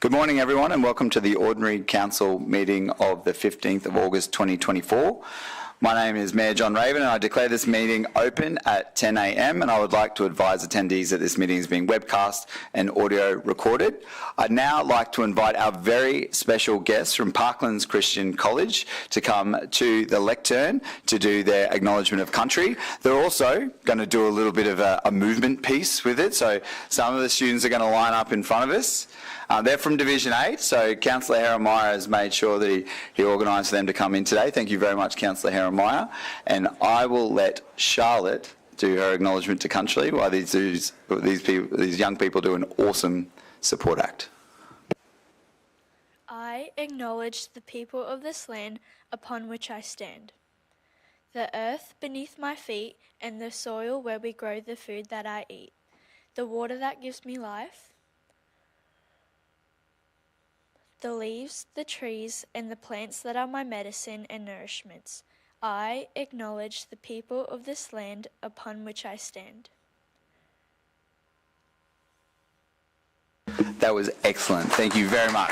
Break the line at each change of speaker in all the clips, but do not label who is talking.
Good morning, everyone, and welcome to the Ordinary Council meeting of the 15th of August 2024. My name is Mayor John Raven, and I declare this meeting open at 10 a.m, and I would like to advise attendees that this meeting is being webcast and audio recorded. I'd now like to invite our very special guests from Parklands Christian College to come to the lectern to do their acknowledgement of country. They're also going to do a little bit of a movement piece with it, so some of the students are going to line up in front of us. They're from Division 8, so Councillor Heremiah has made sure that he organised for them to come in today. Thank you very much, Councillor Heremiah. And I will let Charlotte do her acknowledgement to country while these young people do an awesome support act.
I acknowledge the people of this land upon which I stand, the earth beneath my feet and the soil where we grow the food that I eat, the water that gives me life, the leaves, the trees, and the plants that are my medicine and nourishments. I acknowledge the people of this land upon which I stand.
That was excellent. Thank you very much.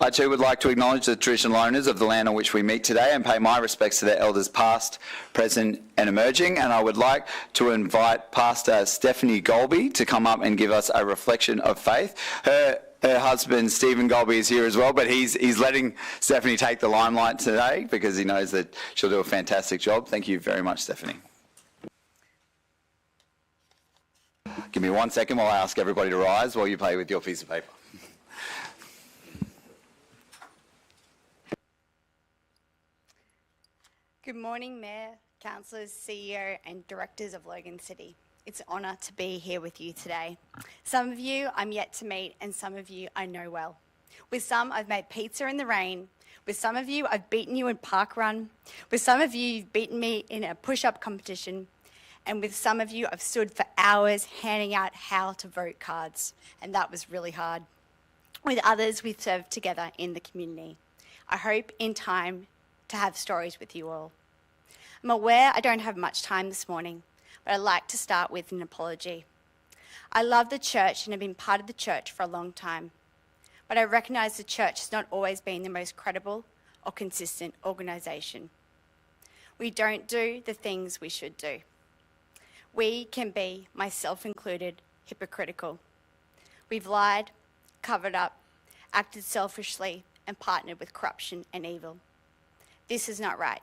I too would like to acknowledge the traditional owners of the land on which we meet today and pay my respects to their elders past, present and emerging. And I would like to invite Pastor Stephanie Golby to come up and give us a reflection of faith. Her husband Stephen Golby is here as well, but he's letting Stephanie take the limelight today because he knows that she'll do a fantastic job. Thank you very much, Stephanie. Give me 1 second while I ask everybody to rise while you play with your piece of paper.
Good morning, Mayor, Councillors, CEO and Directors of Logan City. It's an honour to be here with you today. Some of you I'm yet to meet and some of you I know well. With some I've made pizza in the rain. With some of you I've beaten you in park run. With some of you you've beaten me in a push-up competition. And with some of you I've stood for hours handing out how to vote cards. And that was really hard. With others we've served together in the community. I hope in time to have stories with you all. I'm aware I don't have much time this morning, but I'd like to start with an apology. I love the church and have been part of the church for a long time, but I recognise the church has not always been the most credible or consistent organisation. We don't do the things we should do. We can be, myself included, hypocritical. We've lied, covered up, acted selfishly, and partnered with corruption and evil. This is not right.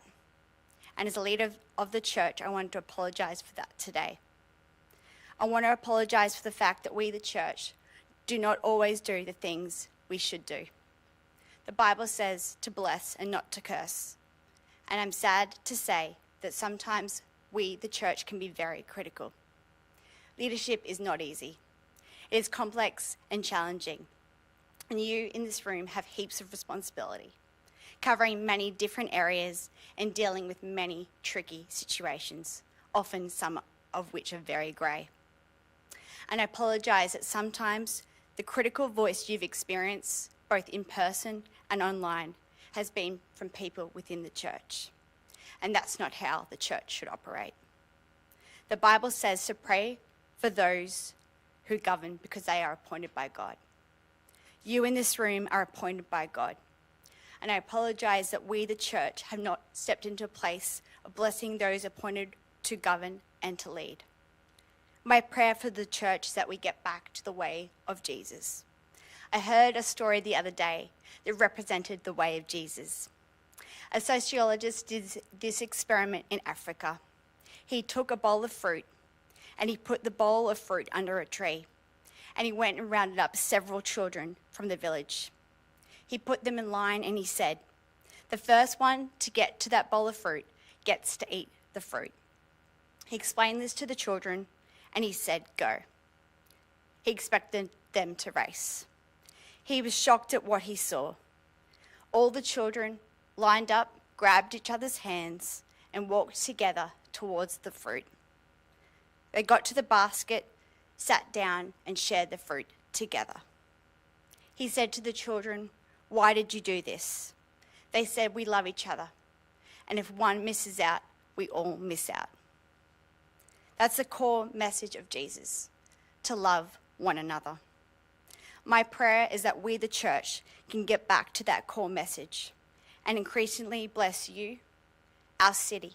And as a leader of the church, I want to apologise for that today. I want to apologise for the fact that we, the church, do not always do the things we should do. The Bible says to bless and not to curse. And I'm sad to say that sometimes we, the church, can be very critical. Leadership is not easy. It is complex and challenging. And you in this room have heaps of responsibility, covering many different areas and dealing with many tricky situations, often some of which are very grey. And I apologise that sometimes the critical voice you've experienced, both in person and online, has been from people within the church. And that's not how the church should operate. The Bible says to pray for those who govern because they are appointed by God. You in this room are appointed by God. And I apologise that we, the church, have not stepped into a place of blessing those appointed to govern and to lead. My prayer for the church is that we get back to the way of Jesus. I heard a story the other day that represented the way of Jesus. A sociologist did this experiment in Africa. He took a bowl of fruit and he put the bowl of fruit under a tree, and he went and rounded up several children from the village. He put them in line and he said, the first one to get to that bowl of fruit gets to eat the fruit. He explained this to the children and he said, go. He expected them to race. He was shocked at what he saw. All the children lined up, grabbed each other's hands and walked together towards the fruit. They got to the basket, sat down and shared the fruit together. He said to the children, why did you do this? They said, we love each other. And if one misses out, we all miss out. That's the core message of Jesus. to love one another. My prayer is that we, the church, can get back to that core message and increasingly bless you, our city,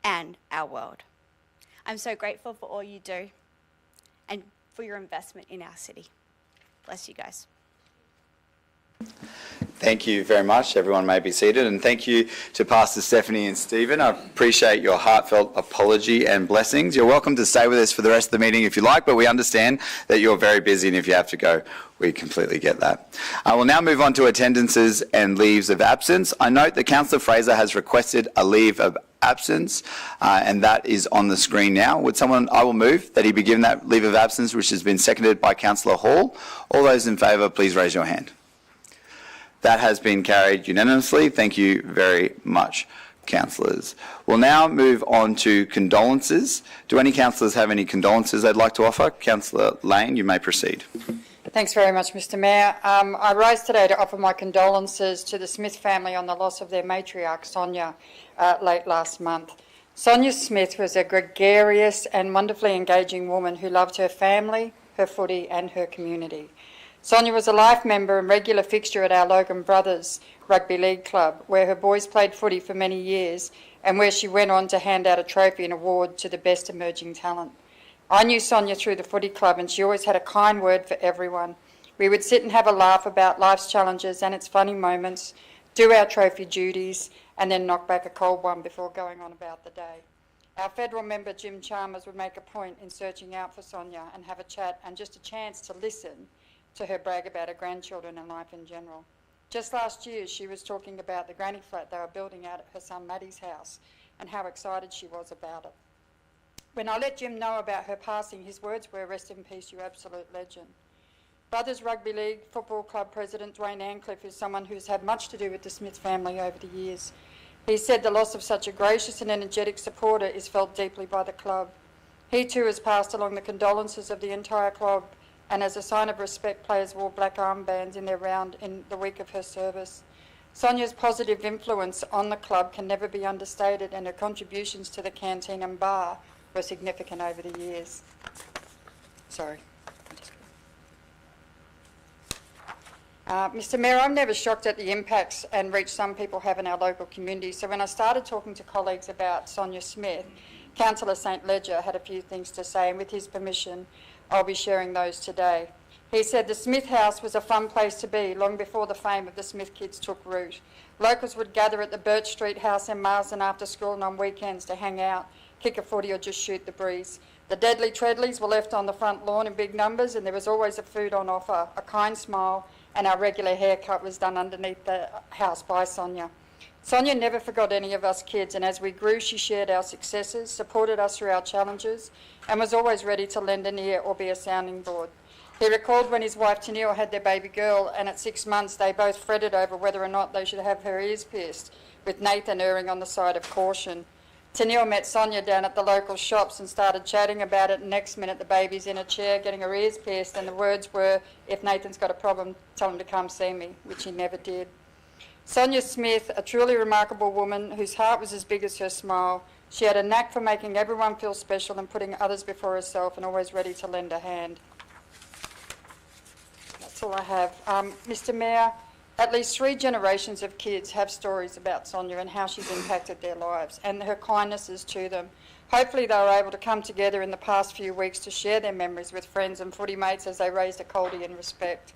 and our world. I'm so grateful for all you do and for your investment in our city. Bless you guys.
Thank you very much. Everyone may be seated. And thank you to Pastor Stephanie and Stephen. I appreciate your heartfelt apology and blessings. You're welcome to stay with us for the rest of the meeting if you like, but we understand that you're very busy, and if you have to go, we completely get that. I will now move on to attendances and leaves of absence. I note that Councillor Fraser has requested a leave of absence, and that is on the screen now. I will move that he be given that leave of absence, which has been seconded by Councillor Hall. All those in favour, please raise your hand. That has been carried unanimously. Thank you very much, councillors. We'll now move on to condolences. Do any councillors have any condolences they'd like to offer? Councillor Lane, you may proceed.
Thanks very much, Mr Mayor. I rise today to offer my condolences to the Smith family on the loss of their matriarch, Sonia, late last month. Sonia Smith was a gregarious and wonderfully engaging woman who loved her family, her footy and her community. Sonia was a life member and regular fixture at our Logan Brothers Rugby League Club, where her boys played footy for many years and where she went on to hand out a trophy and award to the best emerging talent. I knew Sonia through the footy club, and she always had a kind word for everyone. We would sit and have a laugh about life's challenges and its funny moments, do our trophy duties, and then knock back a cold one before going on about the day. Our federal member, Jim Chalmers, would make a point in searching out for Sonia and have a chat and just a chance to listen to her brag about her grandchildren and life in general. Just last year, she was talking about the granny flat they were building out at her son Maddie's house and how excited she was about it. When I let Jim know about her passing, his words were, "Rest in peace, you absolute legend." Brothers Rugby League Football Club President Dwayne Ancliffe is someone who's had much to do with the Smith family over the years. He said the loss of such a gracious and energetic supporter is felt deeply by the club. He too has passed along the condolences of the entire club, and as a sign of respect, players wore black armbands in their round in the week of her service. Sonia's positive influence on the club can never be understated, and her contributions to the canteen and bar were significant over the years. Mr Mayor, I'm never shocked at the impacts and reach some people have in our local community, so when I started talking to colleagues about Sonia Smith, Councillor St Ledger had a few things to say, and with his permission, I'll be sharing those today. He said the Smith house was a fun place to be long before the fame of the Smith kids took root. Locals would gather at the Birch Street house in Marsden after school and on weekends to hang out, kick a footy or just shoot the breeze. The deadly treadleys were left on the front lawn in big numbers, and there was always a food on offer, a kind smile, and our regular haircut was done underneath the house by Sonia. Sonia never forgot any of us kids, and as we grew, she shared our successes, supported us through our challenges, and was always ready to lend an ear or be a sounding board. He recalled when his wife Tennille had their baby girl, and at 6 months they both fretted over whether or not they should have her ears pierced, with Nathan erring on the side of caution. Tennille met Sonia down at the local shops and started chatting about it, and next minute the baby's in a chair getting her ears pierced, and the words were, "If Nathan's got a problem, tell him to come see me," which he never did. Sonia Smith, a truly remarkable woman whose heart was as big as her smile. She had a knack for making everyone feel special and putting others before herself, and always ready to lend a hand. That's all I have. Mr Mayor, at least 3 generations of kids have stories about Sonia and how she's impacted their lives and her kindnesses to them. Hopefully they were able to come together in the past few weeks to share their memories with friends and footy mates as they raised a coldie in respect.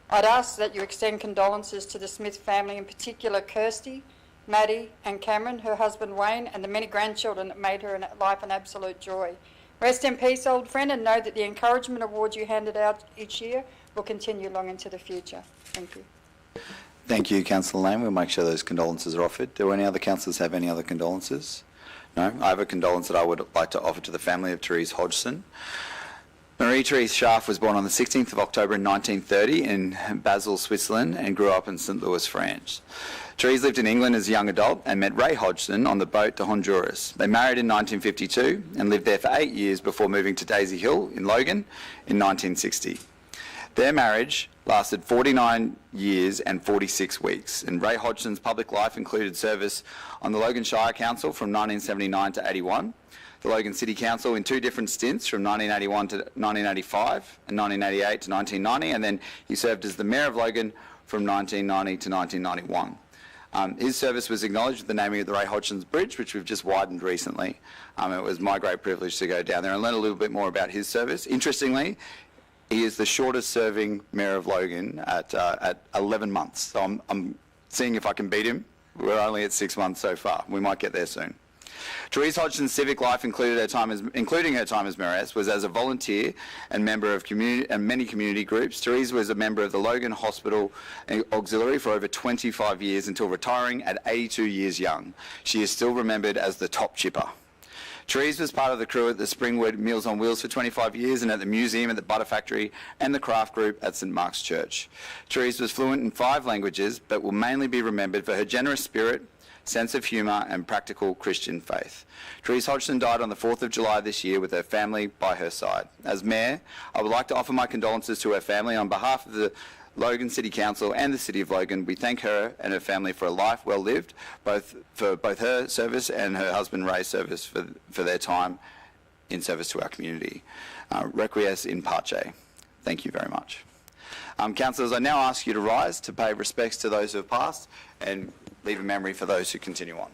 I'd ask that you extend condolences to the Smith family, in particular Kirsty, Maddie and Cameron, her husband Wayne, and the many grandchildren that made her life an absolute joy. Rest in peace, old friend, and know that the encouragement award you handed out each year will continue long into the future. Thank you.
Thank you, Councillor Lane. We'll make sure those condolences are offered. Do any other councillors have any other condolences? No? I have a condolence that I would like to offer to the family of Therese Hodgson. Marie-Therese Schaaf was born on the 16th of October in 1930 in Basel, Switzerland, and grew up in St Louis, France. Therese lived in England as a young adult and met Ray Hodgson on the boat to Honduras. They married in 1952 and lived there for 8 years before moving to Daisy Hill in Logan in 1960. Their marriage lasted 49 years and 46 weeks, and Ray Hodgson's public life included service on the Logan Shire Council from 1979 to 81, the Logan City Council in two different stints from 1981 to 1985 and 1988 to 1990, and then he served as the Mayor of Logan from 1990 to 1991. His service was acknowledged with the naming of the Ray Hodgins Bridge, which we've just widened recently. It was my great privilege to go down there and learn a little bit more about his service. Interestingly, he is the shortest serving Mayor of Logan at 11 months. So I'm seeing if I can beat him. We're only at 6 months so far. We might get there soon. Therese Hodgson's civic life, including her time as mayoress, was as a volunteer and member of many community groups. Therese was a member of the Logan Hospital Auxiliary for over 25 years until retiring at 82 years young. She is still remembered as the top chipper. Therese was part of the crew at the Springwood Meals on Wheels for 25 years and at the museum at the Butter Factory and the craft group at St Mark's Church. Therese was fluent in 5 languages but will mainly be remembered for her generous spirit, sense of humour and practical Christian faith. Therese Hodgson died on the 4th of July this year with her family by her side. As Mayor, I would like to offer my condolences to her family on behalf of the Logan City Council and the City of Logan. We thank her and her family for a life well lived, for both her service and her husband Ray's service for their time in service to our community. Requies in pace. Thank you very much. Councillors, I now ask you to rise to pay respects to those who have passed and leave a memory for those who continue on.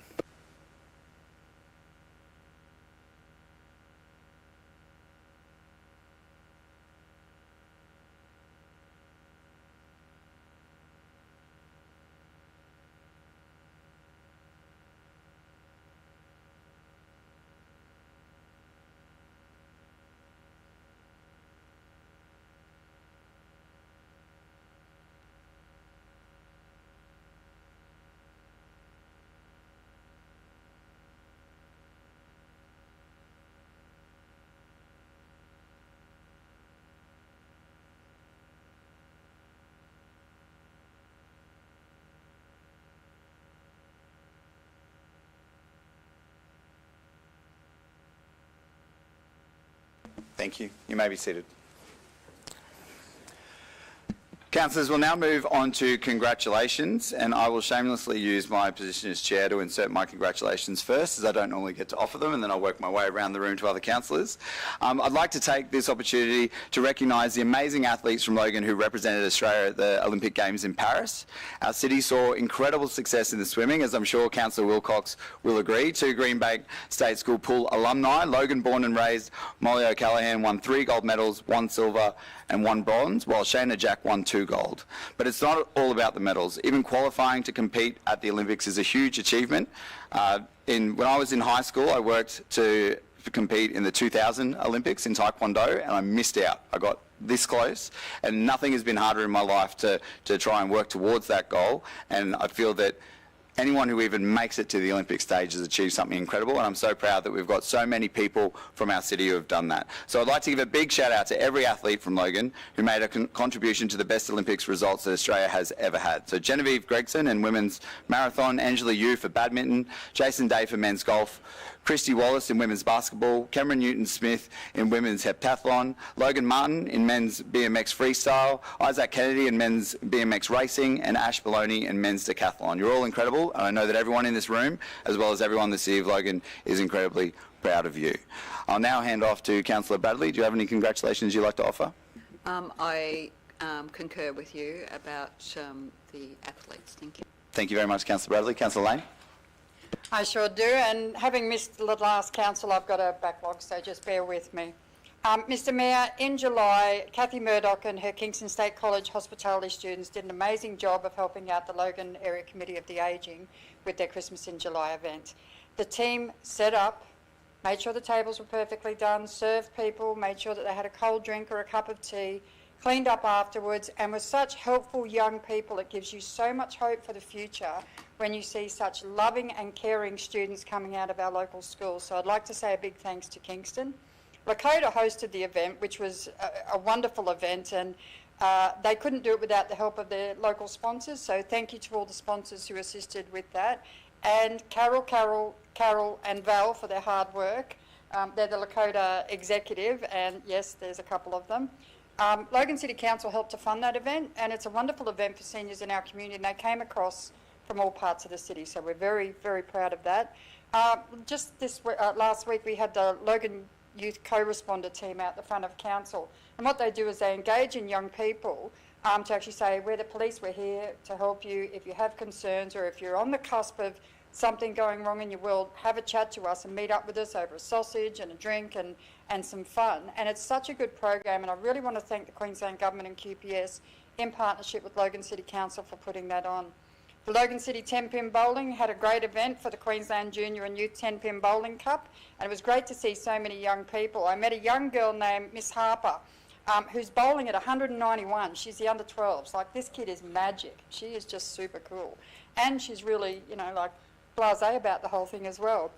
Thank you. You may be seated. Councillors, we'll now move on to congratulations, and I will shamelessly use my position as chair to insert my congratulations first, as I don't normally get to offer them, and then I'll work my way around the room to other councillors. I'd like to take this opportunity to recognise the amazing athletes from Logan who represented Australia at the Olympic Games in Paris. Our city saw incredible success in the swimming, as I'm sure Councillor Wilcox will agree. 2 Greenbank State School Pool alumni, Logan born and raised Molly O'Callaghan, won 3 gold medals, 1 silver and 1 bronze, while Shayna Jack won 2 gold. But it's not all about the medals. Even qualifying to compete at the Olympics is a huge achievement. When I was in high school, I worked to compete in the 2000 Olympics in Taekwondo, and I missed out. I got this close, and nothing has been harder in my life to try and work towards that goal. And I feel that anyone who even makes it to the Olympic stage has achieved something incredible, and I'm so proud that we've got so many people from our city who have done that. So I'd like to give a big shout out to every athlete from Logan who made a contribution to the best Olympics results that Australia has ever had. So Genevieve Gregson in women's marathon, Angela Yu for badminton, Jason Day for men's golf, Christy Wallace in women's basketball, Cameron Newton-Smith in women's heptathlon, Logan Martin in men's BMX freestyle, Isaac Kennedy in men's BMX racing, and Ash Baloney in men's decathlon. You're all incredible, and I know that everyone in this room, as well as everyone in the City of Logan, is incredibly proud of you. I'll now hand off to Councillor Bradley. Do you have any congratulations you'd like to offer?
I concur with you about the athletes. Thank you.
Thank you very much, Councillor Bradley. Councillor Lane?
I sure do, and having missed the last council, I've got a backlog, so just bear with me. Mr Mayor, in July, Kathy Murdoch and her Kingston State College hospitality students did an amazing job of helping out the Logan Area Committee of the Ageing with their Christmas in July event. The team set up, made sure the tables were perfectly done, served people, made sure that they had a cold drink or a cup of tea, cleaned up afterwards, and with such helpful young people, it gives you so much hope for the future when you see such loving and caring students coming out of our local schools. So I'd like to say a big thanks to Kingston. Lakota hosted the event, which was a wonderful event, and they couldn't do it without the help of their local sponsors, so thank you to all the sponsors who assisted with that. And Carol and Val for their hard work. They're the Lakota executive, and yes, there's a couple of them. Logan City Council helped to fund that event, and it's a wonderful event for seniors in our community, and they came across from all parts of the city, so we're very, very proud of that. Just last week we had the Logan Youth Co-Responder team out the front of council, and what they do is they engage in young people to actually say, we're the police, we're here to help you. If you have concerns or if you're on the cusp of something going wrong in your world, have a chat to us and meet up with us over a sausage and a drink and some fun. And it's such a good program, and I really want to thank the Queensland Government and QPS in partnership with Logan City Council for putting that on. The Logan City 10-pin bowling had a great event for the Queensland Junior and Youth 10-pin Bowling Cup, and it was great to see so many young people. I met a young girl named Miss Harper, who's bowling at 191. She's the under-12s. Like, this kid is magic. She is just super cool. And she's really, you know, like, blasé about the whole thing as well.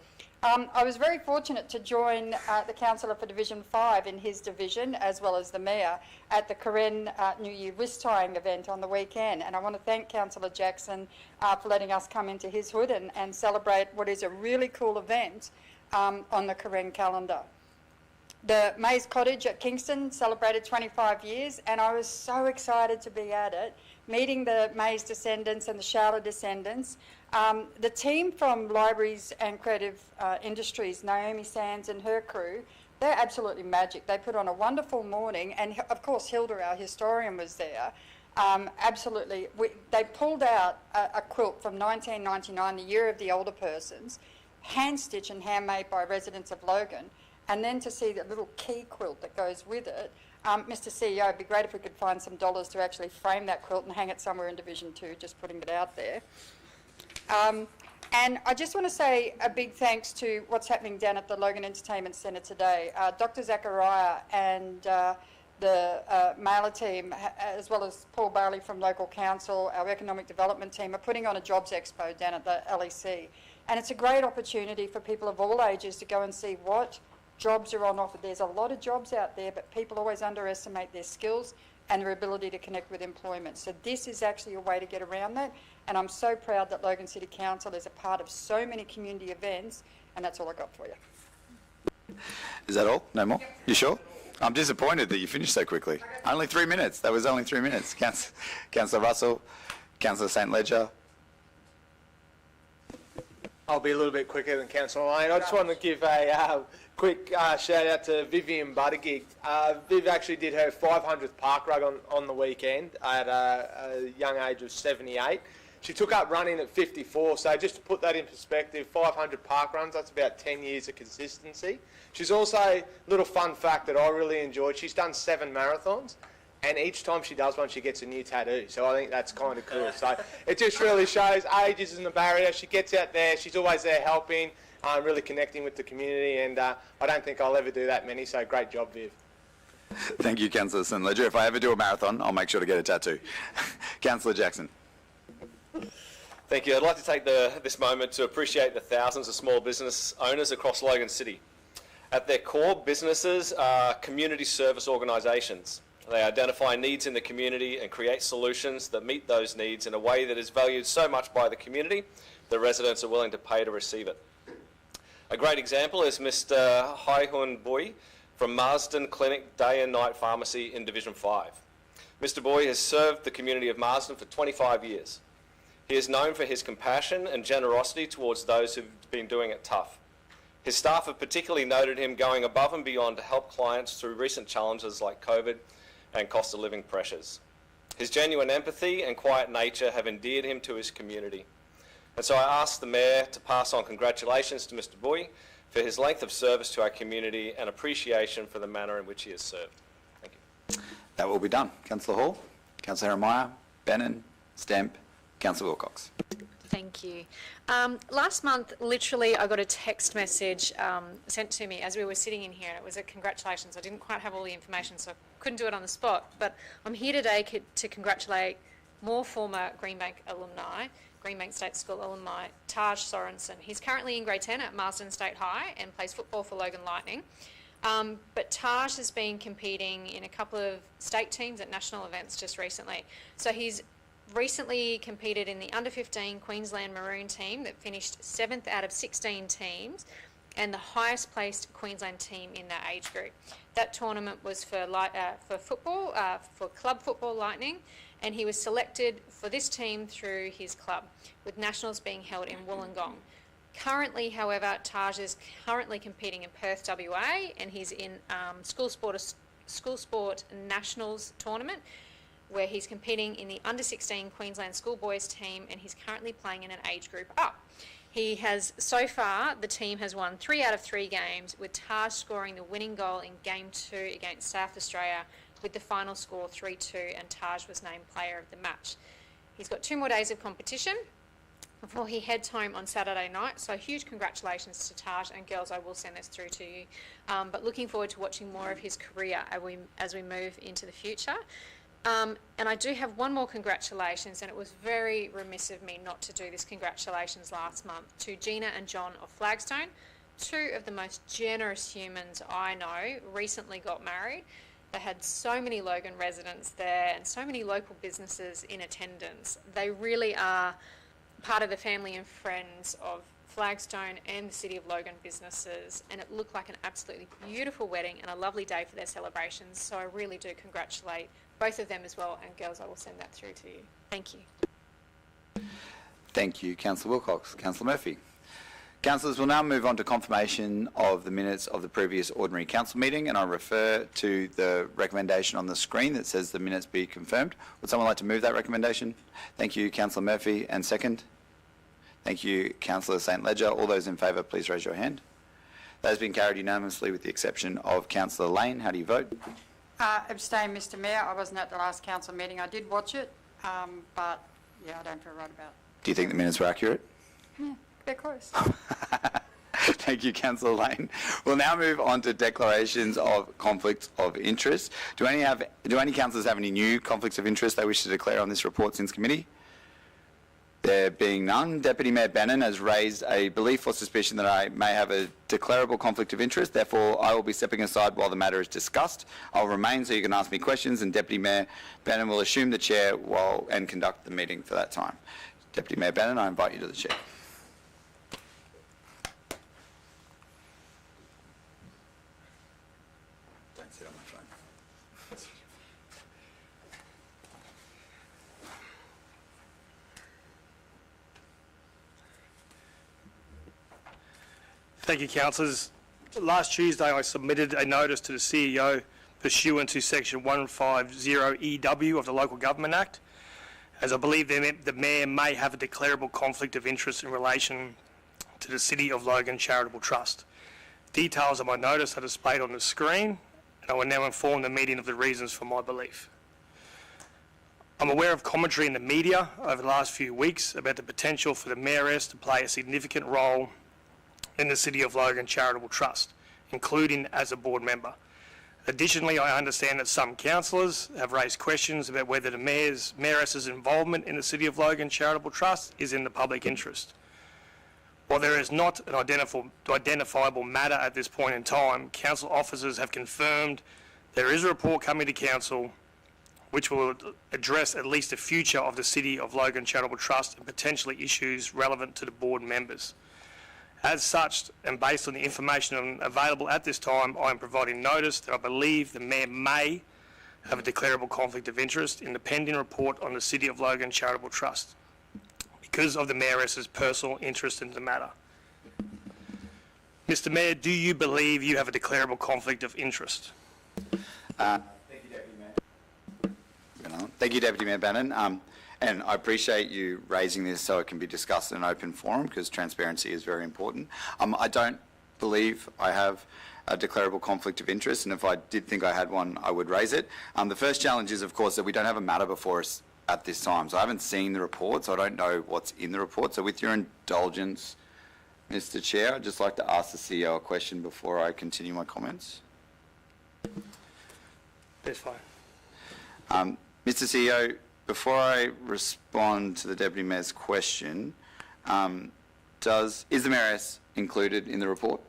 I was very fortunate to join the councillor for Division 5 in his division, as well as the mayor, at the Karen New Year wrist tying event on the weekend. And I want to thank Councillor Jackson for letting us come into his hood and celebrate what is a really cool event on the Karen calendar. The Mays Cottage at Kingston celebrated 25 years, and I was so excited to be at it, meeting the Mays descendants and the Charlotte descendants. The team from Libraries and Creative Industries, Naomi Sands and her crew, they're absolutely magic. They put on a wonderful morning, and of course Hilda, our historian, was there. Absolutely. They pulled out a quilt from 1999, the year of the older persons, hand-stitched and handmade by residents of Logan, and then to see the little key quilt that goes with it. Mr. CEO, it'd be great if we could find some dollars to actually frame that quilt and hang it somewhere in Division 2, just putting it out there. And I just want to say a big thanks to what's happening down at the Logan Entertainment Centre today. Dr. Zachariah and the mailer team, as well as Paul Bailey from local council, our economic development team, are putting on a jobs expo down at the LEC. And it's a great opportunity for people of all ages to go and see what jobs are on offer. There's a lot of jobs out there, but people always underestimate their skills and their ability to connect with employment. So this is actually a way to get around that. And I'm so proud that Logan City Council is a part of so many community events, and that's all I got for you.
Is that all? No more? You sure? I'm disappointed that you finished so quickly. Only 3 minutes. That was only 3 minutes. Councillor Russell, Councillor St Ledger.
I'll be a little bit quicker than Councillor Lane. I just want to give a quick shout out to Vivian Buttigieg. Viv actually did her 500th park rug on the weekend at a young age of 78. She took up running at 54, so just to put that in perspective, 500 park runs, that's about 10 years of consistency. She's also, a little fun fact that I really enjoyed, she's done 7 marathons, and each time she does one, she gets a new tattoo. So I think that's kind of cool. So it just really shows age isn't a barrier. She gets out there, she's always there helping, really connecting with the community, and I don't think I'll ever do that many, so great job, Viv.
Thank you, Councillor St Ledger. If I ever do a marathon, I'll make sure to get a tattoo. Councillor Jackson.
Thank you. I'd like to take this moment to appreciate the thousands of small business owners across Logan City. At their core, businesses are community service organisations. They identify needs in the community and create solutions that meet those needs in a way that is valued so much by the community that residents are willing to pay to receive it. A great example is Mr. Hai-Hun Bui from Marsden Clinic Day and Night Pharmacy in Division 5. Mr. Bui has served the community of Marsden for 25 years. He is known for his compassion and generosity towards those who've been doing it tough. His staff have particularly noted him going above and beyond to help clients through recent challenges like COVID and cost of living pressures. His genuine empathy and quiet nature have endeared him to his community. And so I ask the Mayor to pass on congratulations to Mr. Bui for his length of service to our community and appreciation for the manner in which he has served. Thank you.
That will be done. Councillor Hall, Councillor Jeremiah, Bennon, Stemp, Councillor Wilcox.
Thank you. Last month, literally, I got a text message sent to me as we were sitting in here, and it was a congratulations. I didn't quite have all the information, so I couldn't do it on the spot. But I'm here today to congratulate more former Greenbank alumni, Greenbank State School alumni, Taj Sorensen. He's currently in grade 10 at Marsden State High and plays football for Logan Lightning. But Taj has been competing in a couple of state teams at national events just recently. So he's recently competed in the under-15 Queensland Maroon team that finished 7th out of 16 teams and the highest placed Queensland team in that age group. That tournament was for football, for Club Football Lightning, and he was selected for this team through his club, with nationals being held in Wollongong. Currently, however, Taj is currently competing in Perth, WA, and he's in school sport nationals tournament, where he's competing in the under-16 Queensland schoolboys team, and he's currently playing in an age group up. He has, so far, the team has won 3 out of 3 games, with Taj scoring the winning goal in Game 2 against South Australia, with the final score 3-2, and Taj was named player of the match. He's got 2 more days of competition before he heads home on Saturday night. So huge congratulations to Taj, and girls, I will send this through to you. But looking forward to watching more of his career as we move into the future. And I do have one more congratulations, and it was very remiss of me not to do this congratulations last month, to Gina and John of Flagstone. 2 of the most generous humans I know recently got married. They had so many Logan residents there and so many local businesses in attendance. They really are part of the family and friends of Flagstone and the City of Logan businesses, and it looked like an absolutely beautiful wedding and a lovely day for their celebrations. So I really do congratulate both of them as well, and girls, I will send that through to you. Thank you.
Thank you, Councillor Wilcox. Councillor Murphy. Councillors, we'll now move on to confirmation of the minutes of the previous ordinary council meeting, and I refer to the recommendation on the screen that says the minutes be confirmed. Would someone like to move that recommendation? Thank you, Councillor Murphy. And second? Thank you, Councillor St Ledger. All those in favour, please raise your hand. That has been carried unanimously with the exception of Councillor Lane. How do you vote?
Abstain, Mr Mayor. I wasn't at the last council meeting. I did watch it, but yeah, I don't feel right about it.
Do you think the minutes were accurate?
Yeah, they're close.
Thank you, Councillor Lane. We'll now move on to declarations of conflicts of interest. Do any councillors have any new conflicts of interest they wish to declare on this report since committee? There being none, Deputy Mayor Bannon has raised a belief or suspicion that I may have a declarable conflict of interest. Therefore, I will be stepping aside while the matter is discussed. I'll remain so you can ask me questions, and Deputy Mayor Bannon will assume the chair and conduct the meeting for that time. Deputy Mayor Bannon, I invite you to the chair. Don't sit on my phone.
Thank you, councillors. Last Tuesday, I submitted a notice to the CEO pursuant to Section 150EW of the Local Government Act, as I believe the Mayor may have a declarable conflict of interest in relation to the City of Logan Charitable Trust. Details of my notice are displayed on the screen, and I will now inform the meeting of the reasons for my belief. I'm aware of commentary in the media over the last few weeks about the potential for the Mayoress to play a significant role in the City of Logan Charitable Trust, including as a board member. Additionally, I understand that some councillors have raised questions about whether the Mayoress's involvement in the City of Logan Charitable Trust is in the public interest. While there is not an identifiable matter at this point in time, council officers have confirmed there is a report coming to council which will address at least the future of the City of Logan Charitable Trust and potentially issues relevant to the board members. As such, and based on the information available at this time, I am providing notice that I believe the Mayor may have a declarable conflict of interest in the pending report on the City of Logan Charitable Trust because of the Mayoress's personal interest in the matter. Mr Mayor, do you believe you have a declarable conflict of interest?
Thank you, Deputy Mayor. Thank you, Deputy Mayor Bannon. And I appreciate you raising this so it can be discussed in an open forum, because transparency is very important. I don't believe I have a declarable conflict of interest, and if I did think I had one, I would raise it. The first challenge is, of course, that we don't have a matter before us at this time. So I haven't seen the report, so I don't know what's in the report. So with your indulgence, Mr Chair, I'd just like to ask the CEO a question before I continue my comments.
That's fine.
Mr CEO, before I respond to the Deputy Mayor's question, is the Mayoress included in the report?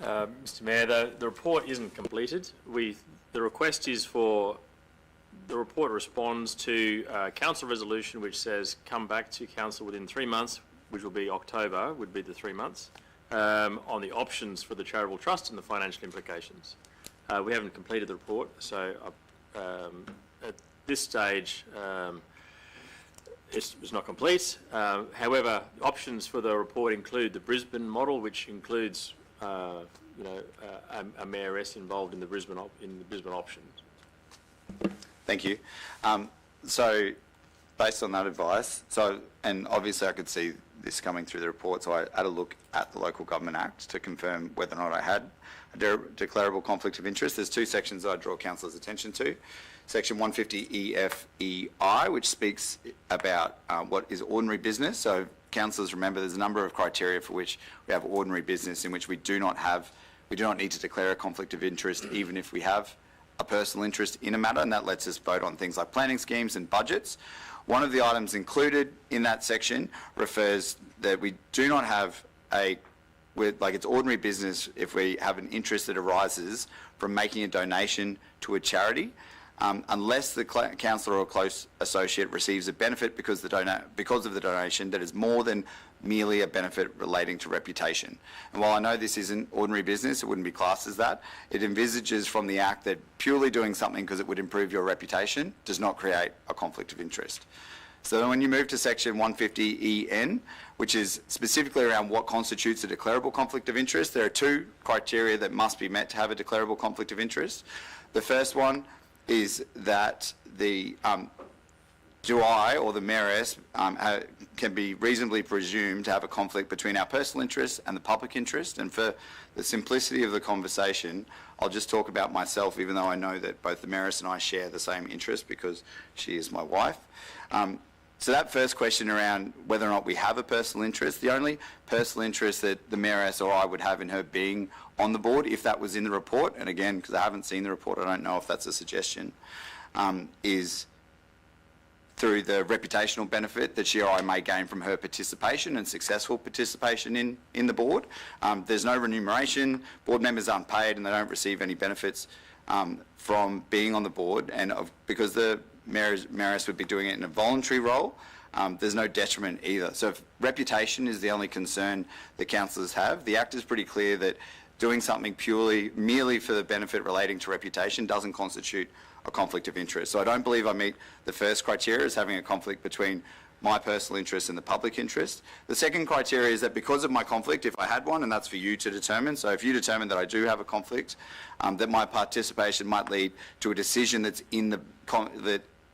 Mr Mayor, the report isn't completed. The request is for the report responds to council resolution which says come back to council within 3 months, which will be October, would be the 3 months, on the options for the charitable trust and the financial implications. We haven't completed the report, so at this stage, it's not complete. However, options for the report include the Brisbane model, which includes a mayoress involved in the Brisbane option.
Thank you. So, based on that advice, and obviously I could see this coming through the report, so I had a look at the Local Government Act to confirm whether or not I had a declarable conflict of interest. There's two sections I draw councillors' attention to. Section 150 which speaks about what is ordinary business. So, councillors, remember there's a number of criteria for which we have ordinary business in which we do not need to declare a conflict of interest even if we have a personal interest in a matter, and that lets us vote on things like planning schemes and budgets. One of the items included in that section refers that we do not have it's ordinary business if we have an interest that arises from making a donation to a charity, unless the councillor or close associate receives a benefit because of the donation that is more than merely a benefit relating to reputation. And while I know this isn't ordinary business, it wouldn't be classed as that, it envisages from the Act that purely doing something because it would improve your reputation does not create a conflict of interest. So when you move to section 150 which is specifically around what constitutes a declarable conflict of interest, there are two criteria that must be met to have a declarable conflict of interest. The first one is that do I or the mayoress can be reasonably presumed to have a conflict between our personal interest and the public interest. And for the simplicity of the conversation, I'll just talk about myself, even though I know that both the mayoress and I share the same interest because she is my wife. So that first question around whether or not we have a personal interest, the only personal interest that the mayoress or I would have in her being on the board, if that was in the report, and again, because I haven't seen the report, I don't know if that's a suggestion, is through the reputational benefit that she or I may gain from her participation and successful participation in the board. There's no remuneration, board members aren't paid and they don't receive any benefits from being on the board, and because the mayoress would be doing it in a voluntary role, there's no detriment either. So if reputation is the only concern the councillors have, the Act is pretty clear that doing something merely for the benefit relating to reputation doesn't constitute a conflict of interest. So I don't believe I meet the first criteria as having a conflict between my personal interest and the public interest. The second criteria is that because of my conflict, if I had one, and that's for you to determine, so if you determine that I do have a conflict, that my participation might lead to a decision that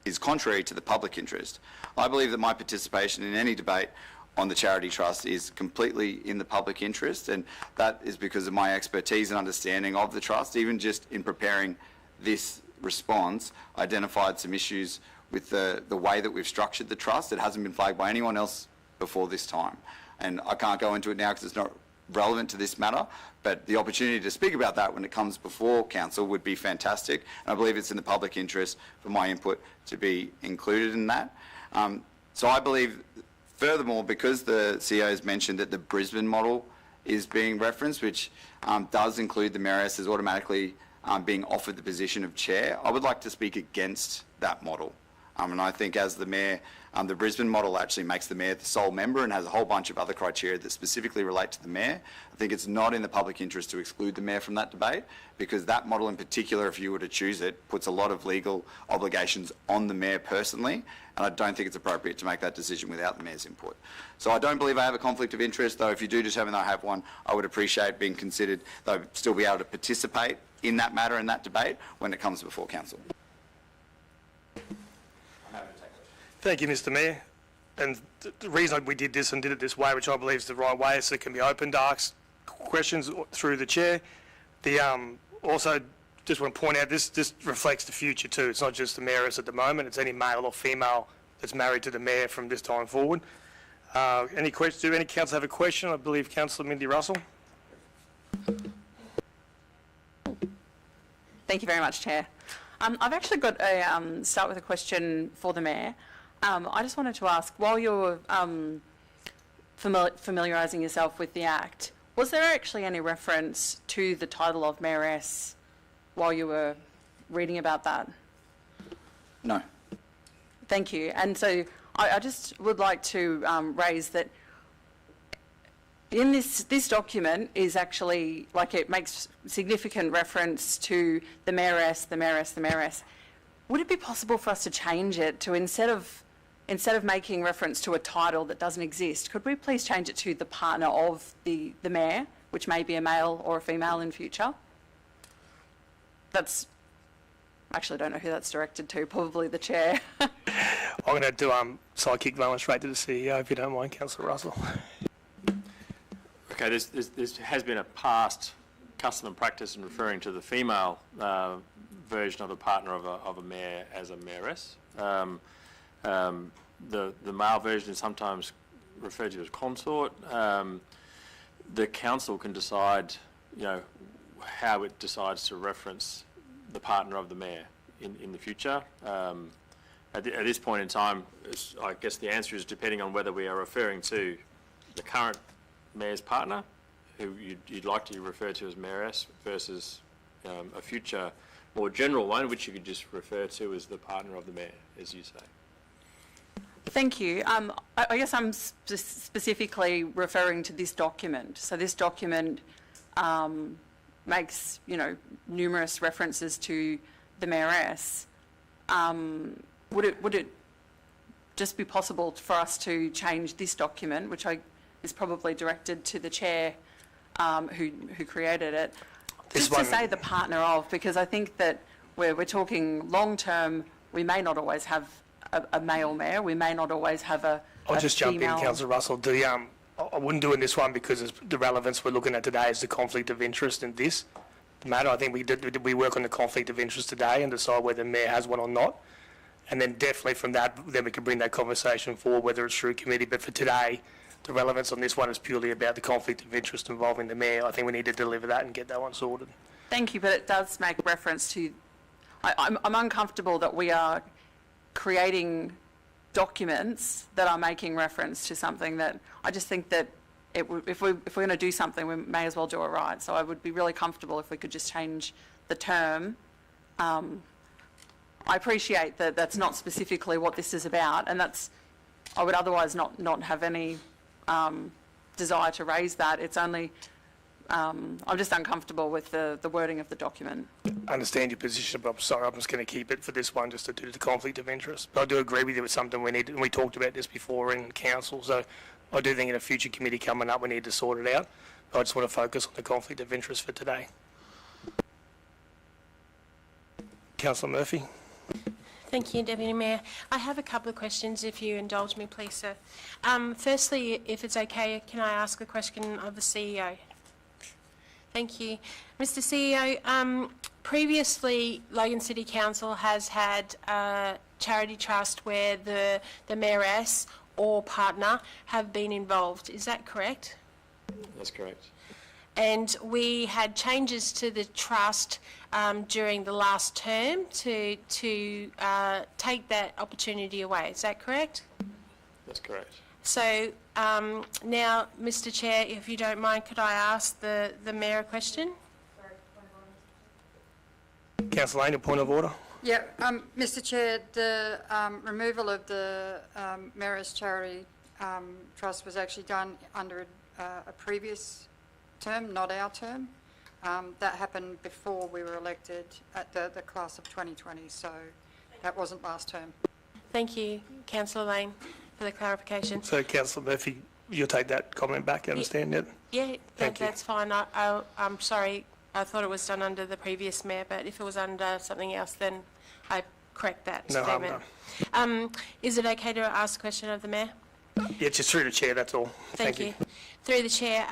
is contrary to the public interest. I believe that my participation in any debate on the charity trust is completely in the public interest, and that is because of my expertise and understanding of the trust. Even just in preparing this response, identified some issues with the way that we've structured the trust. It hasn't been flagged by anyone else before this time, and I can't go into it now because it's not relevant to this matter, but the opportunity to speak about that when it comes before council would be fantastic, and I believe it's in the public interest for my input to be included in that. So I believe, furthermore, because the CEO has mentioned that the Brisbane model is being referenced, which does include the mayoress as automatically being offered the position of chair, I would like to speak against that model. And I think as the mayor, the Brisbane model actually makes the mayor the sole member and has a whole bunch of other criteria that specifically relate to the mayor. I think it's not in the public interest to exclude the mayor from that debate, because that model in particular, if you were to choose it, puts a lot of legal obligations on the mayor personally, and I don't think it's appropriate to make that decision without the mayor's input. So I don't believe I have a conflict of interest, though if you do determine that I have one, I would appreciate being considered, though still be able to participate in that matter, in that debate, when it comes before council.
Thank you, Mr. Mayor. And the reason we did this and did it this way, which I believe is the right way, is so it can be open to ask questions through the chair. Also, just want to point out, this reflects the future too. It's not just the mayoress at the moment, it's any male or female that's married to the mayor from this time forward. Any questions? Do any council have a question? I believe Councillor Mindy Russell.
Thank you very much, Chair. I've actually got a start with a question for the Mayor. I just wanted to ask, while you're familiarising yourself with the Act, was there actually any reference to the title of Mayoress while you were reading about that?
No.
Thank you. And so I just would like to raise that in this document is actually, like, it makes significant reference to the mayoress, the mayoress, the mayoress. Would it be possible for us to change it to, instead of instead of making reference to a title that doesn't exist, could we please change it to the partner of the mayor, which may be a male or a female in future? That's, actually, I don't know who that's directed to, probably the chair.
I'm going to do sidekick moment straight to the CEO, if you don't mind, Councillor Russell.
Okay, there has been a past custom and practice in referring to the female version of a partner of a mayor as a mayoress. The male version is sometimes referred to as consort. The council can decide, how it decides to reference the partner of the mayor in the future. At this point in time, I guess the answer is depending on whether we are referring to the current mayor's partner, who you'd like to refer to as mayoress, versus a future more general one, which you could just refer to as the partner of the mayor, as you say.
Thank you. I guess I'm specifically referring to this document. So this document makes, numerous references to the mayoress. Would it just be possible for us to change this document, which is probably directed to the chair who created it, just to say the partner of, because I think that we're talking long term, we may not always have a male mayor, we may not always have a
I'll just jump
female.
in, Councillor Russell. I wouldn't do it in this one because the relevance we're looking at today is the conflict of interest in this matter. I think we work on the conflict of interest today and decide whether the mayor has one or not. And then definitely from that, then we can bring that conversation forward, whether it's through committee. But for today, the relevance on this one is purely about the conflict of interest involving the mayor. I think we need to deliver that and get that one sorted.
Thank you, but it does make reference to, I'm uncomfortable that we are creating documents that are making reference to something that I just think that if we're going to do something, we may as well do it right. So I would be really comfortable if we could just change the term. I appreciate that that's not specifically what this is about, and I would otherwise not have any desire to raise that. It's only I'm just uncomfortable with the wording of the document.
I understand your position, but I'm sorry, I'm just going to keep it for this one just to do the conflict of interest. But I do agree with you, it's something we need, and we talked about this before in council, so I do think in a future committee coming up we need to sort it out. But I just want to focus on the conflict of interest for today. Councillor Murphy.
Thank you, Deputy Mayor. I have a couple of questions, if you indulge me, please, sir. Firstly, if it's okay, can I ask a question of the CEO? Thank you. Mr. CEO, previously Logan City Council has had a charity trust where the mayoress or partner have been involved. Is that correct?
That's correct.
And we had changes to the trust during the last term to take that opportunity away. Is that correct?
That's correct.
So now, Mr. Chair, if you don't mind, could I ask the Mayor a question?
Councillor Lane, a point of order.
Yeah, Mr. Chair, the removal of the Mayor's Charity Trust was actually done under a previous term, not our term. That happened before we were elected at the class of 2020, so that wasn't last term.
Thank you, Councillor Lane, for the clarification.
So, Councillor Murphy, you'll take that comment back, you understand it?
Yeah,
Thank you.
that's fine. I'm sorry, I thought it was done under the previous mayor, but if it was under something else, then I correct that
No harm
statement. Is it okay to ask a question of the mayor?
Yeah, just through the chair, that's all.
Thank you. Through the chair,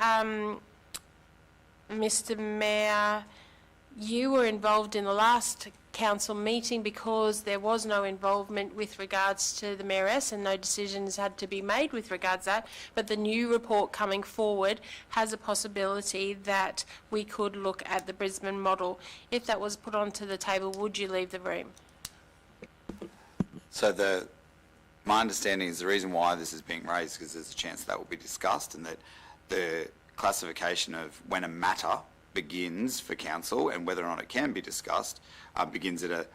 Mr. Mayor, you were involved in the last council meeting because there was no involvement with regards to the mayoress and no decisions had to be made with regards to that. But the new report coming forward has a possibility that we could look at the Brisbane model. If that was put onto the table, would you leave the room?
So my understanding is the reason why this is being raised is because there's a chance that will be discussed, and that the classification of when a matter begins for council and whether or not it can be discussed begins at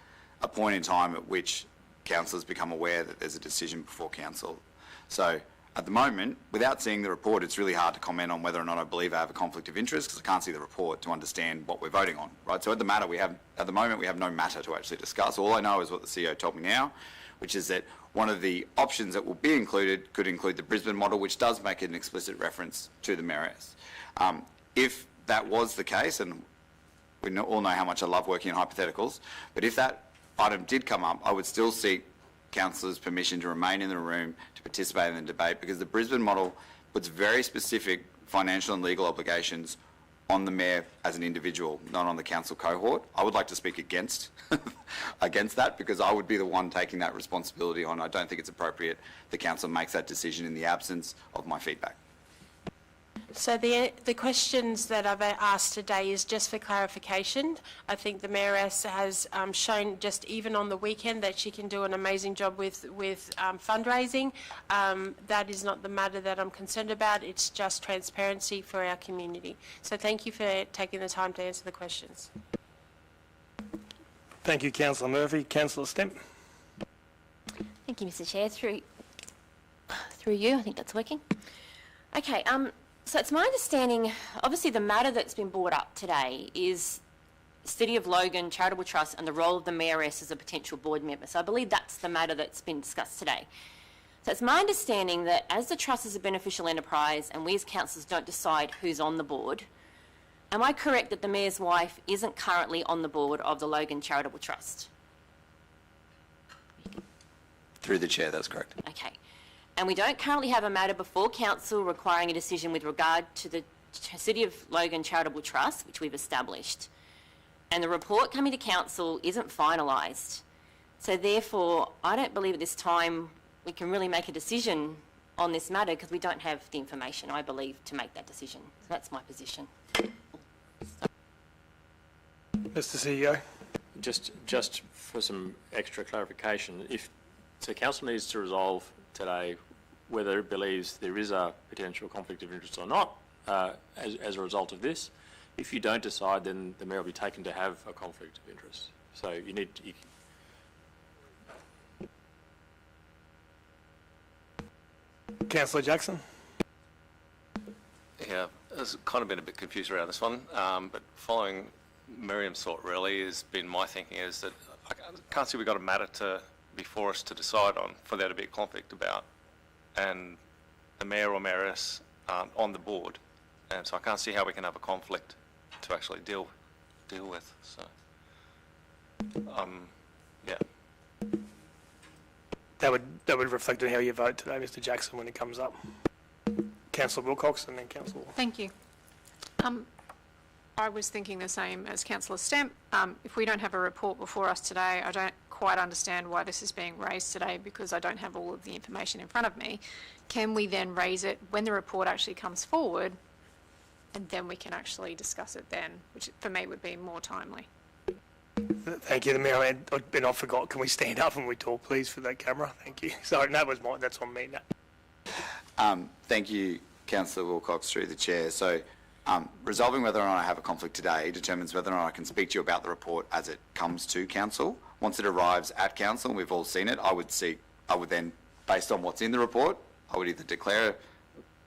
a point in time at which councillors become aware that there's a decision before council. So at the moment, without seeing the report, it's really hard to comment on whether or not I believe I have a conflict of interest because I can't see the report to understand what we're voting on, right? So at the moment we have no matter to actually discuss. All I know is what the CEO told me now, which is that one of the options that will be included could include the Brisbane model, which does make an explicit reference to the Mayoress. If that was the case, and we all know how much I love working in hypotheticals, but if that item did come up, I would still seek councillors' permission to remain in the room to participate in the debate, because the Brisbane model puts very specific financial and legal obligations on the mayor as an individual, not on the council cohort. I would like to speak against that, because I would be the one taking that responsibility on. I don't think it's appropriate the council makes that decision in the absence of my feedback.
So the questions that I've asked today is just for clarification. I think the Mayoress has shown just even on the weekend that she can do an amazing job with fundraising. That is not the matter that I'm concerned about. It's just transparency for our community. So thank you for taking the time to answer the questions.
Thank you, Councillor Murphy. Councillor Stemp.
Thank you, Mr. Chair. Through you, I think that's working. Okay. So it's my understanding, obviously the matter that's been brought up today is City of Logan Charitable Trust and the role of the Mayoress as a potential board member. So I believe that's the matter that's been discussed today. So it's my understanding that as the trust is a beneficial enterprise and we as councillors don't decide who's on the board, am I correct that the Mayor's wife isn't currently on the board of the Logan Charitable Trust?
Through the chair, that's correct.
Okay. And we don't currently have a matter before council requiring a decision with regard to the City of Logan Charitable Trust, which we've established. And the report coming to council isn't finalised. So therefore, I don't believe at this time we can really make a decision on this matter because we don't have the information, I believe, to make that decision. So that's my position.
Mr. CEO.
Just for some extra clarification, so council needs to resolve today whether it believes there is a potential conflict of interest or not as a result of this. If you don't decide, then the mayor will be taken to have a conflict of interest. So you need to...
Councillor Jackson.
Yeah, I've kind of been a bit confused around this one, but following Miriam's thought really has been my thinking is that I can't see we've got a matter before us to decide on for there to be a conflict about, and the mayor or mayoress aren't on the board, and so I can't see how we can have a conflict to actually deal with. So, yeah.
That would reflect on how you vote today, Mr. Jackson, when it comes up. Councillor Wilcox and then Councillor.
Thank you. I was thinking the same as Councillor Stemp. If we don't have a report before us today, I don't quite understand why this is being raised today because I don't have all of the information in front of me. Can we then raise it when the report actually comes forward and then we can actually discuss it then, which for me would be more timely?
Thank you, the Mayor. And I forgot, can we stand up and we talk, please, for that camera? Thank you. Sorry, that's on me now.
Thank you, Councillor Wilcox, through the chair. So, resolving whether or not I have a conflict today determines whether or not I can speak to you about the report as it comes to council. Once it arrives at council, and we've all seen it, I would then, based on what's in the report, I would either declare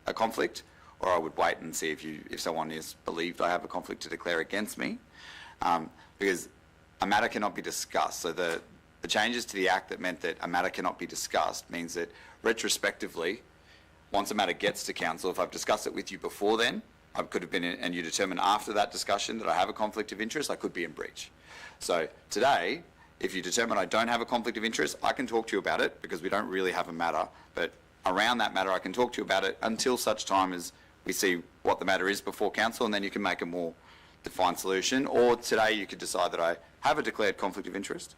a conflict or I would wait and see if someone is believed I have a conflict to declare against me. Because a matter cannot be discussed. So the changes to the Act that meant that a matter cannot be discussed means that retrospectively, once a matter gets to council, if I've discussed it with you before then, I could have been in, and you determine after that discussion that I have a conflict of interest, I could be in breach. So today, if you determine I don't have a conflict of interest, I can talk to you about it because we don't really have a matter, but around that matter I can talk to you about it until such time as we see what the matter is before council, and then you can make a more defined solution. Or today you could decide that I have a declared conflict of interest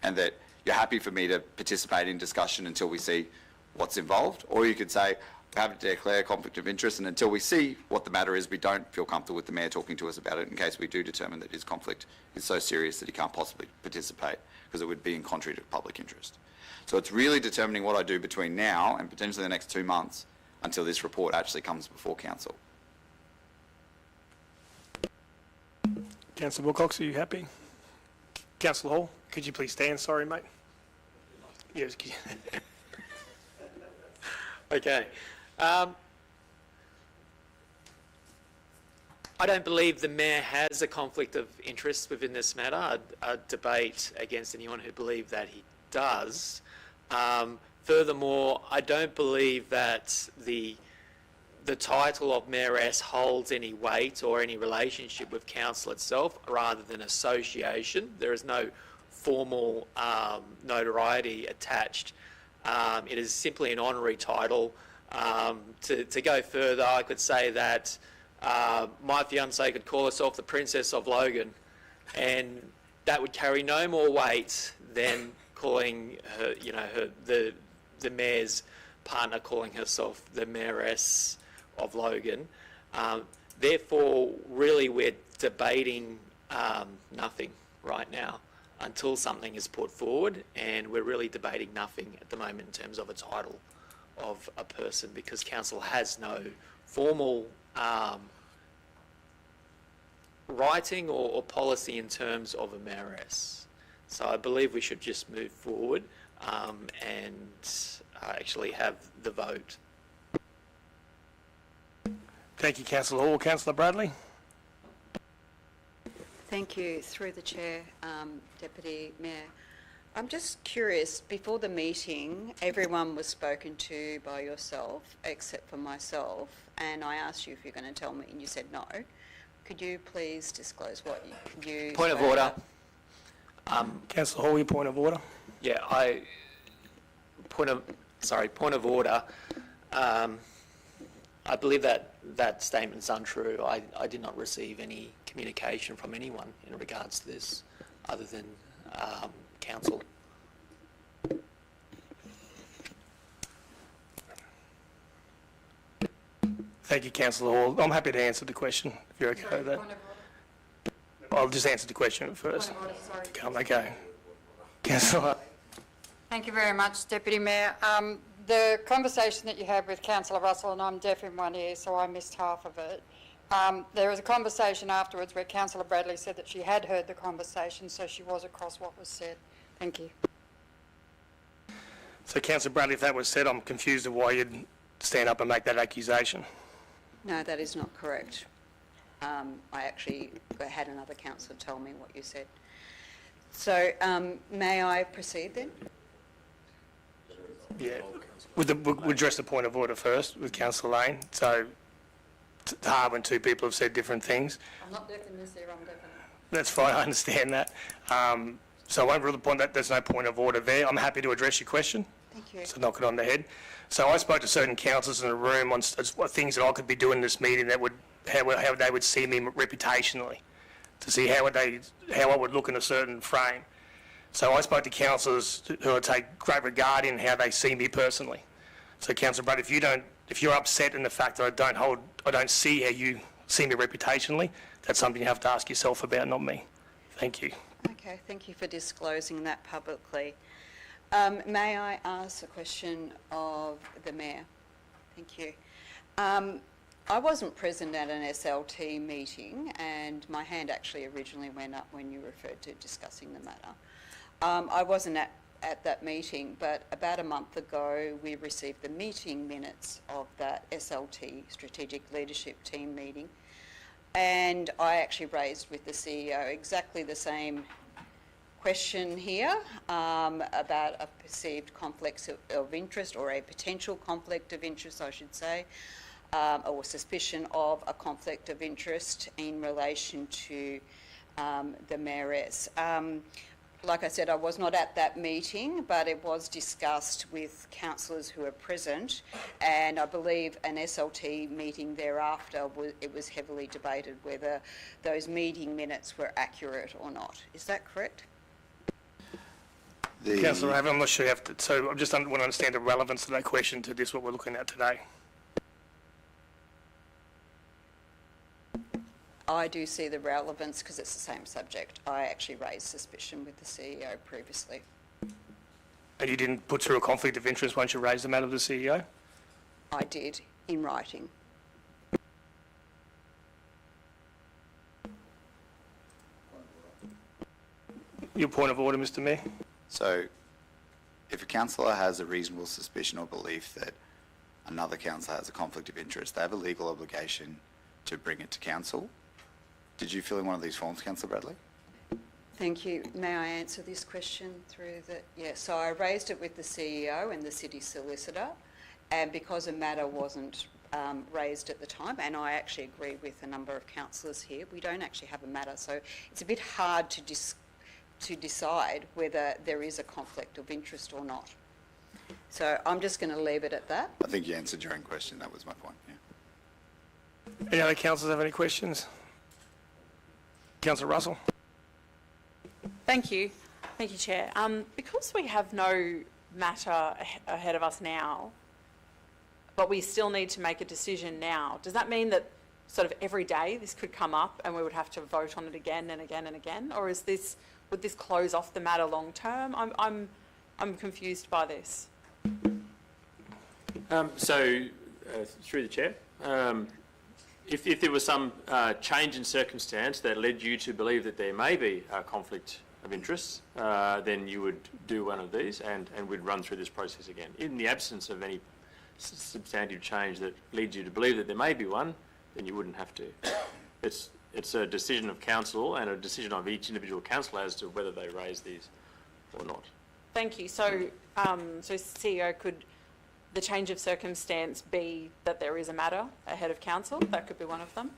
and that you're happy for me to participate in discussion until we see what's involved. Or you could say, I have to declare a conflict of interest, and until we see what the matter is, we don't feel comfortable with the mayor talking to us about it in case we do determine that his conflict is so serious that he can't possibly participate because it would be in contrary to public interest. So it's really determining what I do between now and potentially the next 2 months until this report actually comes before council.
Councillor Wilcox, are you happy? Councillor Hall, could you please stand? Sorry, mate. Yes.
Okay. I don't believe the mayor has a conflict of interest within this matter. I'd debate against anyone who believed that he does. Furthermore, I don't believe that the title of mayoress holds any weight or any relationship with council itself, rather than association. There is no formal notoriety attached. It is simply an honorary title. To go further, I could say that my fiancée could call herself the Princess of Logan, and that would carry no more weight than calling her, the mayor's partner calling herself the mayoress of Logan. Therefore, really, we're debating nothing right now until something is put forward, and we're really debating nothing at the moment in terms of a title of a person, because council has no formal writing or policy in terms of a mayoress. So I believe we should just move forward and actually have the vote.
Thank you, Councillor Hall. Councillor Bradley?
Thank you. Through the chair, Deputy Mayor. I'm just curious, before the meeting, everyone was spoken to by yourself, except for myself, and I asked you if you're going to tell me, and you said no. Could you please disclose what you...
Point of order.
Councillor Hall, your point of order.
Yeah, point of order. I believe that statement's untrue. I did not receive any communication from anyone in regards to this, other than council.
Thank you, Councillor Hall. I'm happy to answer the question, if you're okay with that. I'll just answer the question first. Okay. Councillor.
Thank you very much, Deputy Mayor. The conversation that you had with Councillor Russell, and I'm deaf in one ear, so I missed half of it. There was a conversation afterwards where Councillor Bradley said that she had heard the conversation, so she was across what was said. Thank you.
So, Councillor Bradley, if that was said, I'm confused of why you'd stand up and make that accusation.
No, that is not correct. I actually had another councillor tell me what you said. So, may I proceed then?
Yeah. We'll address the point of order first with Councillor Lane. So, it's hard when two people have said different things.
I'm not deaf in this ear, I'm deaf in...
That's fine, I understand that. So I won't rule the point that there's no point of order there. I'm happy to address your question.
Thank you.
So knock it on the head. So I spoke to certain councillors in the room on things that I could be doing in this meeting that would, how they would see me reputationally, to see how I would look in a certain frame. So I spoke to councillors who take great regard in how they see me personally. So Councillor Brudd, if you're upset in the fact that I don't see how you see me reputationally, that's something you have to ask yourself about, not me. Thank you.
Okay, thank you for disclosing that publicly. May I ask a question of the Mayor? Thank you. I wasn't present at an SLT meeting, and my hand actually originally went up when you referred to discussing the matter. I wasn't at that meeting, but about a month ago we received the meeting minutes of that SLT Strategic Leadership Team meeting, and I actually raised with the CEO exactly the same question here about a perceived conflict of interest, or a potential conflict of interest, I should say, or suspicion of a conflict of interest in relation to the mayoress. Like I said, I was not at that meeting, but it was discussed with councillors who are present, and I believe an SLT meeting thereafter, it was heavily debated whether those meeting minutes were accurate or not. Is that correct?
Councillor Raven, I'm not sure you have to, so I just want to understand the relevance of that question to this, what we're looking at today.
I do see the relevance because it's the same subject. I actually raised suspicion with the CEO previously.
And you didn't put through a conflict of interest once you raised the matter with the CEO?
I did, in writing.
Your point of order, Mr Mayor.
So, if a councillor has a reasonable suspicion or belief that another councillor has a conflict of interest, they have a legal obligation to bring it to council. Did you fill in one of these forms, Councillor Bradley?
Thank you. May I answer this question through the... Yeah, so I raised it with the CEO and the city solicitor, and because a matter wasn't raised at the time, and I actually agree with a number of councillors here, we don't actually have a matter, so it's a bit hard to decide whether there is a conflict of interest or not. So I'm just going to leave it at that.
I think you answered your own question. That was my point. Yeah.
Any other councillors have any questions? Councillor Russell.
Thank you. Thank you, Chair. Because we have no matter ahead of us now, but we still need to make a decision now, does that mean that sort of every day this could come up and we would have to vote on it again and again and again? Or is this, would this close off the matter long term? I'm confused by this.
Through the chair, if there was some change in circumstance that led you to believe that there may be a conflict of interest, then you would do one of these and we'd run through this process again. In the absence of any substantive change that leads you to believe that there may be one, then you wouldn't have to. It's a decision of council and a decision of each individual councillor as to whether they raise these or not.
Thank you. So, CEO, could the change of circumstance be that there is a matter ahead of council? That could be one of them.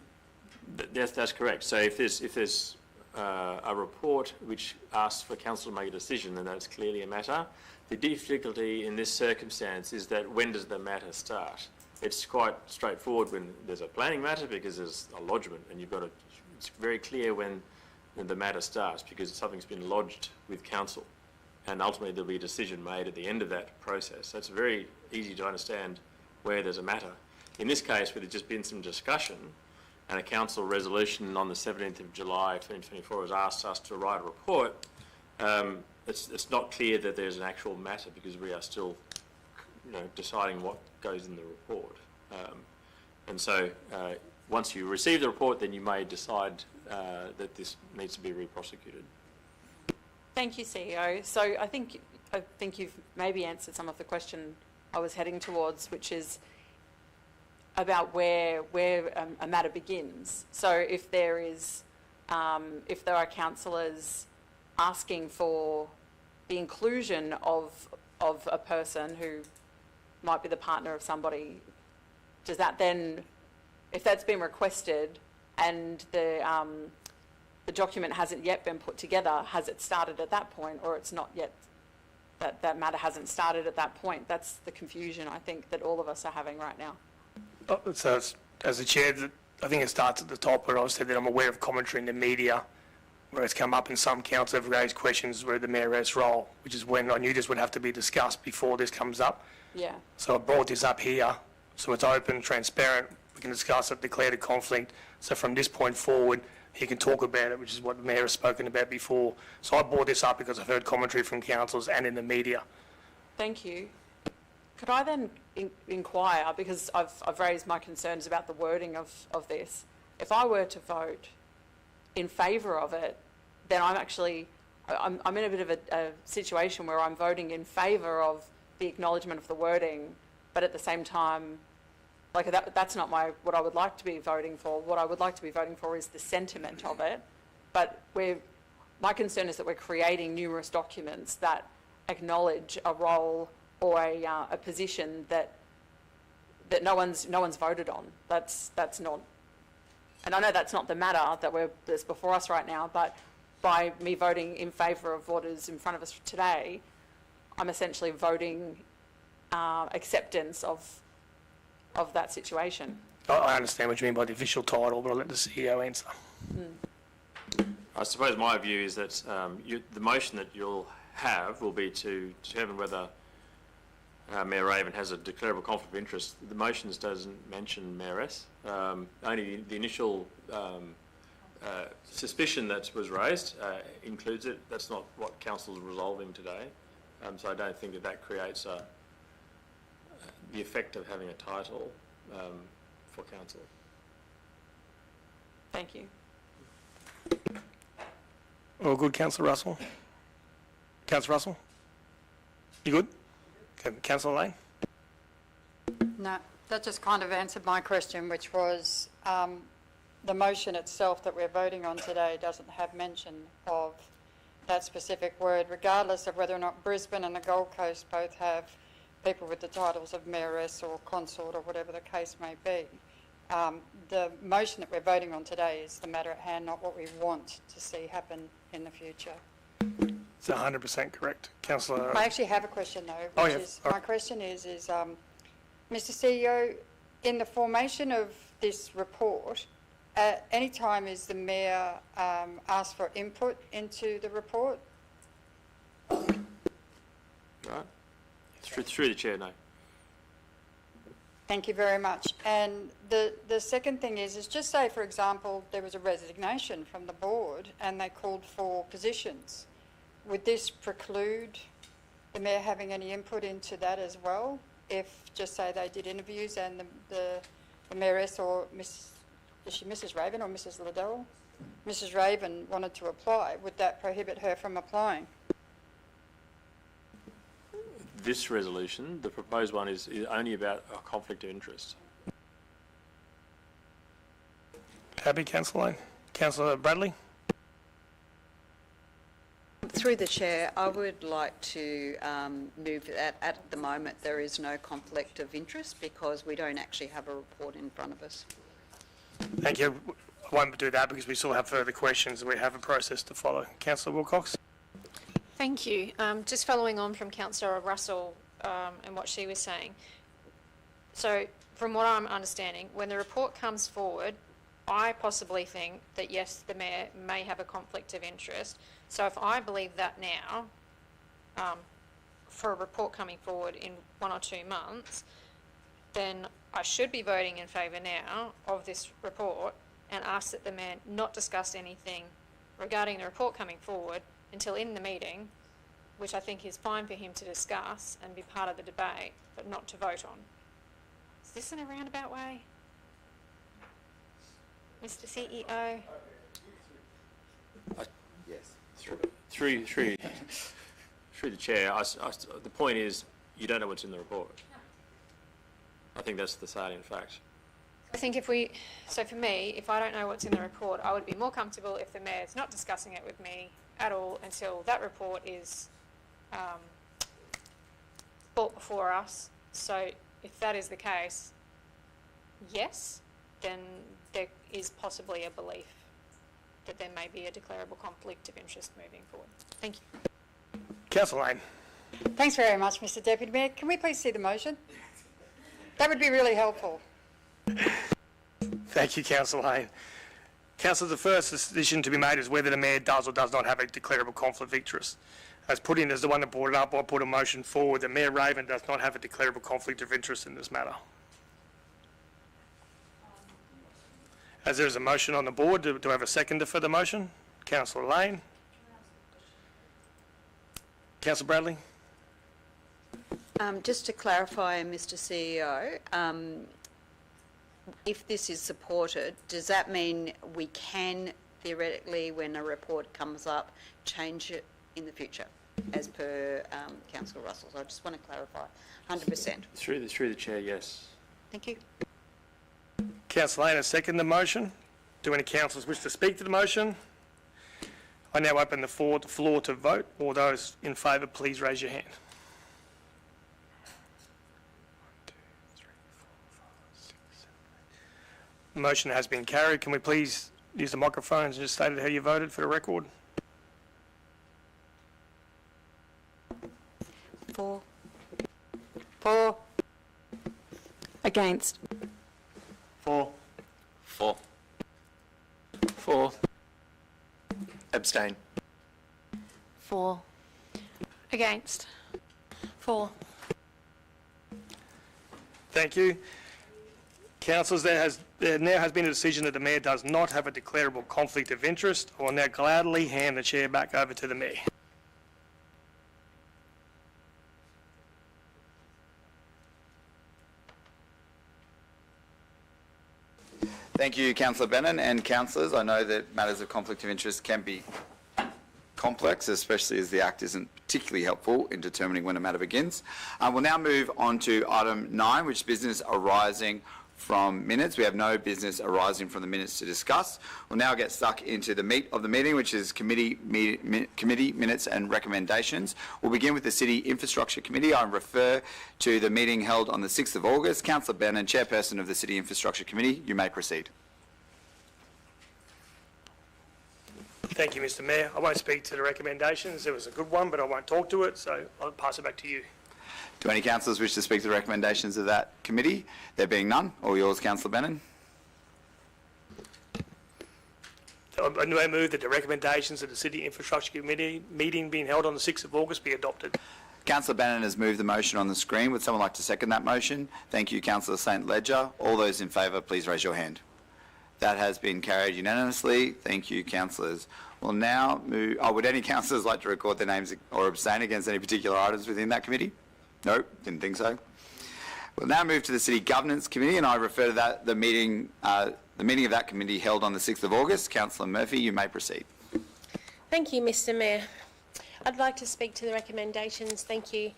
That's correct. So if there's a report which asks for council to make a decision, then that's clearly a matter. The difficulty in this circumstance is that when does the matter start? It's quite straightforward when there's a planning matter because there's a lodgement, and it's very clear when the matter starts because something's been lodged with council, and ultimately there'll be a decision made at the end of that process. So it's very easy to understand where there's a matter. In this case, where there's just been some discussion and a council resolution on the 17th of July 2024 has asked us to write a report, it's not clear that there's an actual matter because we are still deciding what goes in the report. And so once you receive the report, then you may decide that this needs to be re-prosecuted.
Thank you, CEO. So I think you've maybe answered some of the question I was heading towards, which is about where a matter begins. So if there are councillors asking for the inclusion of a person who might be the partner of somebody, does that then, if that's been requested and the document hasn't yet been put together, has it started at that point, or it's not yet, that matter hasn't started at that point? That's the confusion I think that all of us are having right now.
So as the chair, I think it starts at the top where I said that I'm aware of commentary in the media where it's come up in some council have raised questions where the mayoress role, which is when I knew this would have to be discussed before this comes up.
Yeah.
So I brought this up here, so it's open, transparent, we can discuss it, declare the conflict. So from this point forward, he can talk about it, which is what the mayor has spoken about before. So I brought this up because I've heard commentary from councils and in the media.
Thank you. Could I then inquire, because I've raised my concerns about the wording of this. If I were to vote in favour of it, then I'm in a bit of a situation where I'm voting in favour of the acknowledgement of the wording, but at the same time, that's not what I would like to be voting for. What I would like to be voting for is the sentiment of it. But my concern is that we're creating numerous documents that acknowledge a role or a position that no one's voted on. That's not, and I know that's not the matter that's before us right now. But by me voting in favour of what is in front of us today, I'm essentially voting acceptance of that situation.
I understand what you mean by the official title, but I'll let the CEO answer.
I suppose my view is that the motion that you'll have will be to determine whether Mayor Raven has a declarable conflict of interest. The motions doesn't mention Mayoress. Only the initial suspicion that was raised includes it. That's not what council is resolving today. So I don't think that creates the effect of having a title for council.
Thank you.
All good, Councillor Russell? Councillor Russell? You good? Okay, Councillor Lane?
No, that just kind of answered my question, which was the motion itself that we're voting on today doesn't have mention of that specific word, regardless of whether or not Brisbane and the Gold Coast both have people with the titles of mayoress or consort or whatever the case may be. The motion that we're voting on today is the matter at hand, not what we want to see happen in the future.
It's 100% correct. Councillor...
I actually have a question though,
Oh,
which
yeah.
is, my question is Mr. CEO, in the formation of this report, at any time is the Mayor asked for input into the report?
Right. Through the chair, no.
Thank you very much. And the second thing is just say, for example, there was a resignation from the board and they called for positions. Would this preclude the Mayor having any input into that as well? If, just say, they did interviews and the Mayoress or is she Mrs. Raven or Mrs. Liddell? Mrs. Raven wanted to apply, would that prohibit her from applying?
This resolution, the proposed one, is only about a conflict of interest.
Happy, Councillor Lane. Councillor Bradley?
Through the chair, I would like to move that at the moment there is no conflict of interest because we don't actually have a report in front of us.
Thank you. I won't do that because we still have further questions and we have a process to follow. Councillor Wilcox?
Thank you. Just following on from Councillor Russell and what she was saying. So from what I'm understanding, when the report comes forward, I possibly think that yes, the Mayor may have a conflict of interest. So if I believe that now, for a report coming forward in 1 or 2 months, then I should be voting in favour now of this report and ask that the Mayor not discuss anything regarding the report coming forward until in the meeting, which I think is fine for him to discuss and be part of the debate, but not to vote on. Is this in a roundabout way? Mr. CEO?
Yes.
Through the chair, the point is you don't know what's in the report. I think that's the salient fact.
I think so for me, if I don't know what's in the report, I would be more comfortable if the Mayor's not discussing it with me at all until that report is brought before us. So if that is the case, yes, then there is possibly a belief that there may be a declarable conflict of interest moving forward. Thank you.
Councillor Lane?
Thanks very much, Mr. Deputy Mayor. Can we please see the motion? That would be really helpful.
Thank you, Councillor Lane. Councillor, the first decision to be made is whether the Mayor does or does not have a declarable conflict of interest. As put in as the one that brought it up, I put a motion forward that Mayor Raven does not have a declarable conflict of interest in this matter. As there is a motion on the board, do I have a seconder for the motion? Councillor Lane. Councillor Bradley.
Just to clarify, Mr. CEO, if this is supported, does that mean we can theoretically, when a report comes up, change it in the future, as per Councillor Russell? So I just want to clarify, 100%.
Through the chair, yes.
Thank you.
Councillor Lane has seconded the motion. Do any councillors wish to speak to the motion? I now open the floor to vote. All those in favour, please raise your hand. 1, 2, 3, 4, 5, 6, 7, 8. Motion has been carried. Can we please use the microphones and just state how you voted for the record?
4. 4. Against.
4.
4. 4. Abstain.
4.
Against.
4.
Thank you. Councillors, there now has been a decision that the Mayor does not have a declarable conflict of interest. I will now gladly hand the chair back over to the Mayor.
Thank you, Councillor Bennon, and councillors. I know that matters of conflict of interest can be complex, especially as the Act isn't particularly helpful in determining when a matter begins. We'll now move on to item 9, which is business arising from minutes. We have no business arising from the minutes to discuss. We'll now get stuck into the meat of the meeting, which is committee minutes and recommendations. We'll begin with the City Infrastructure Committee. I refer to the meeting held on the 6th of August. Councillor Bannon, Chairperson of the City Infrastructure Committee, you may proceed.
Thank you, Mr Mayor. I won't speak to the recommendations. It was a good one, but I won't talk to it, so I'll pass it back to you.
Do any councillors wish to speak to the recommendations of that committee? There being none, all yours, Councillor Bannon.
I move that the recommendations of the City Infrastructure Committee meeting being held on the 6th of August be adopted.
Councillor Bannon has moved the motion on the screen. Would someone like to second that motion? Thank you, Councillor St Ledger. All those in favour, please raise your hand. That has been carried unanimously. Thank you, councillors. We'll now move... would any councillors like to record their names or abstain against any particular items within that committee? No, didn't think so. We'll now move to the City Governance Committee, and I refer to that the meeting of that committee held on the 6th of August. Councillor Murphy, you may proceed.
Thank you, Mr Mayor. I'd like to speak to the recommendations. Thank you.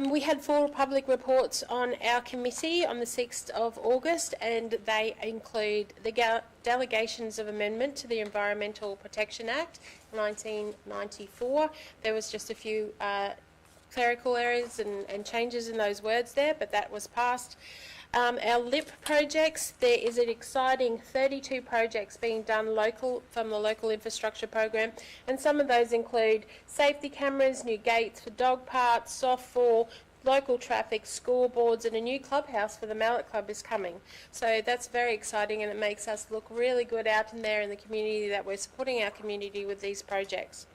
We had 4 public reports on our committee on the 6th of August, and they include the delegations of amendment to the Environmental Protection Act 1994. There was just a few clerical errors and changes in those words there, but that was passed. Our LIP projects, there is an exciting 32 projects being done from the local infrastructure program, and some of those include safety cameras, new gates for dog parks, softball, local traffic, scoreboards, and a new clubhouse for the Mallet Club is coming. So that's very exciting, and it makes us look really good out in there in the community that we're supporting our community with these projects.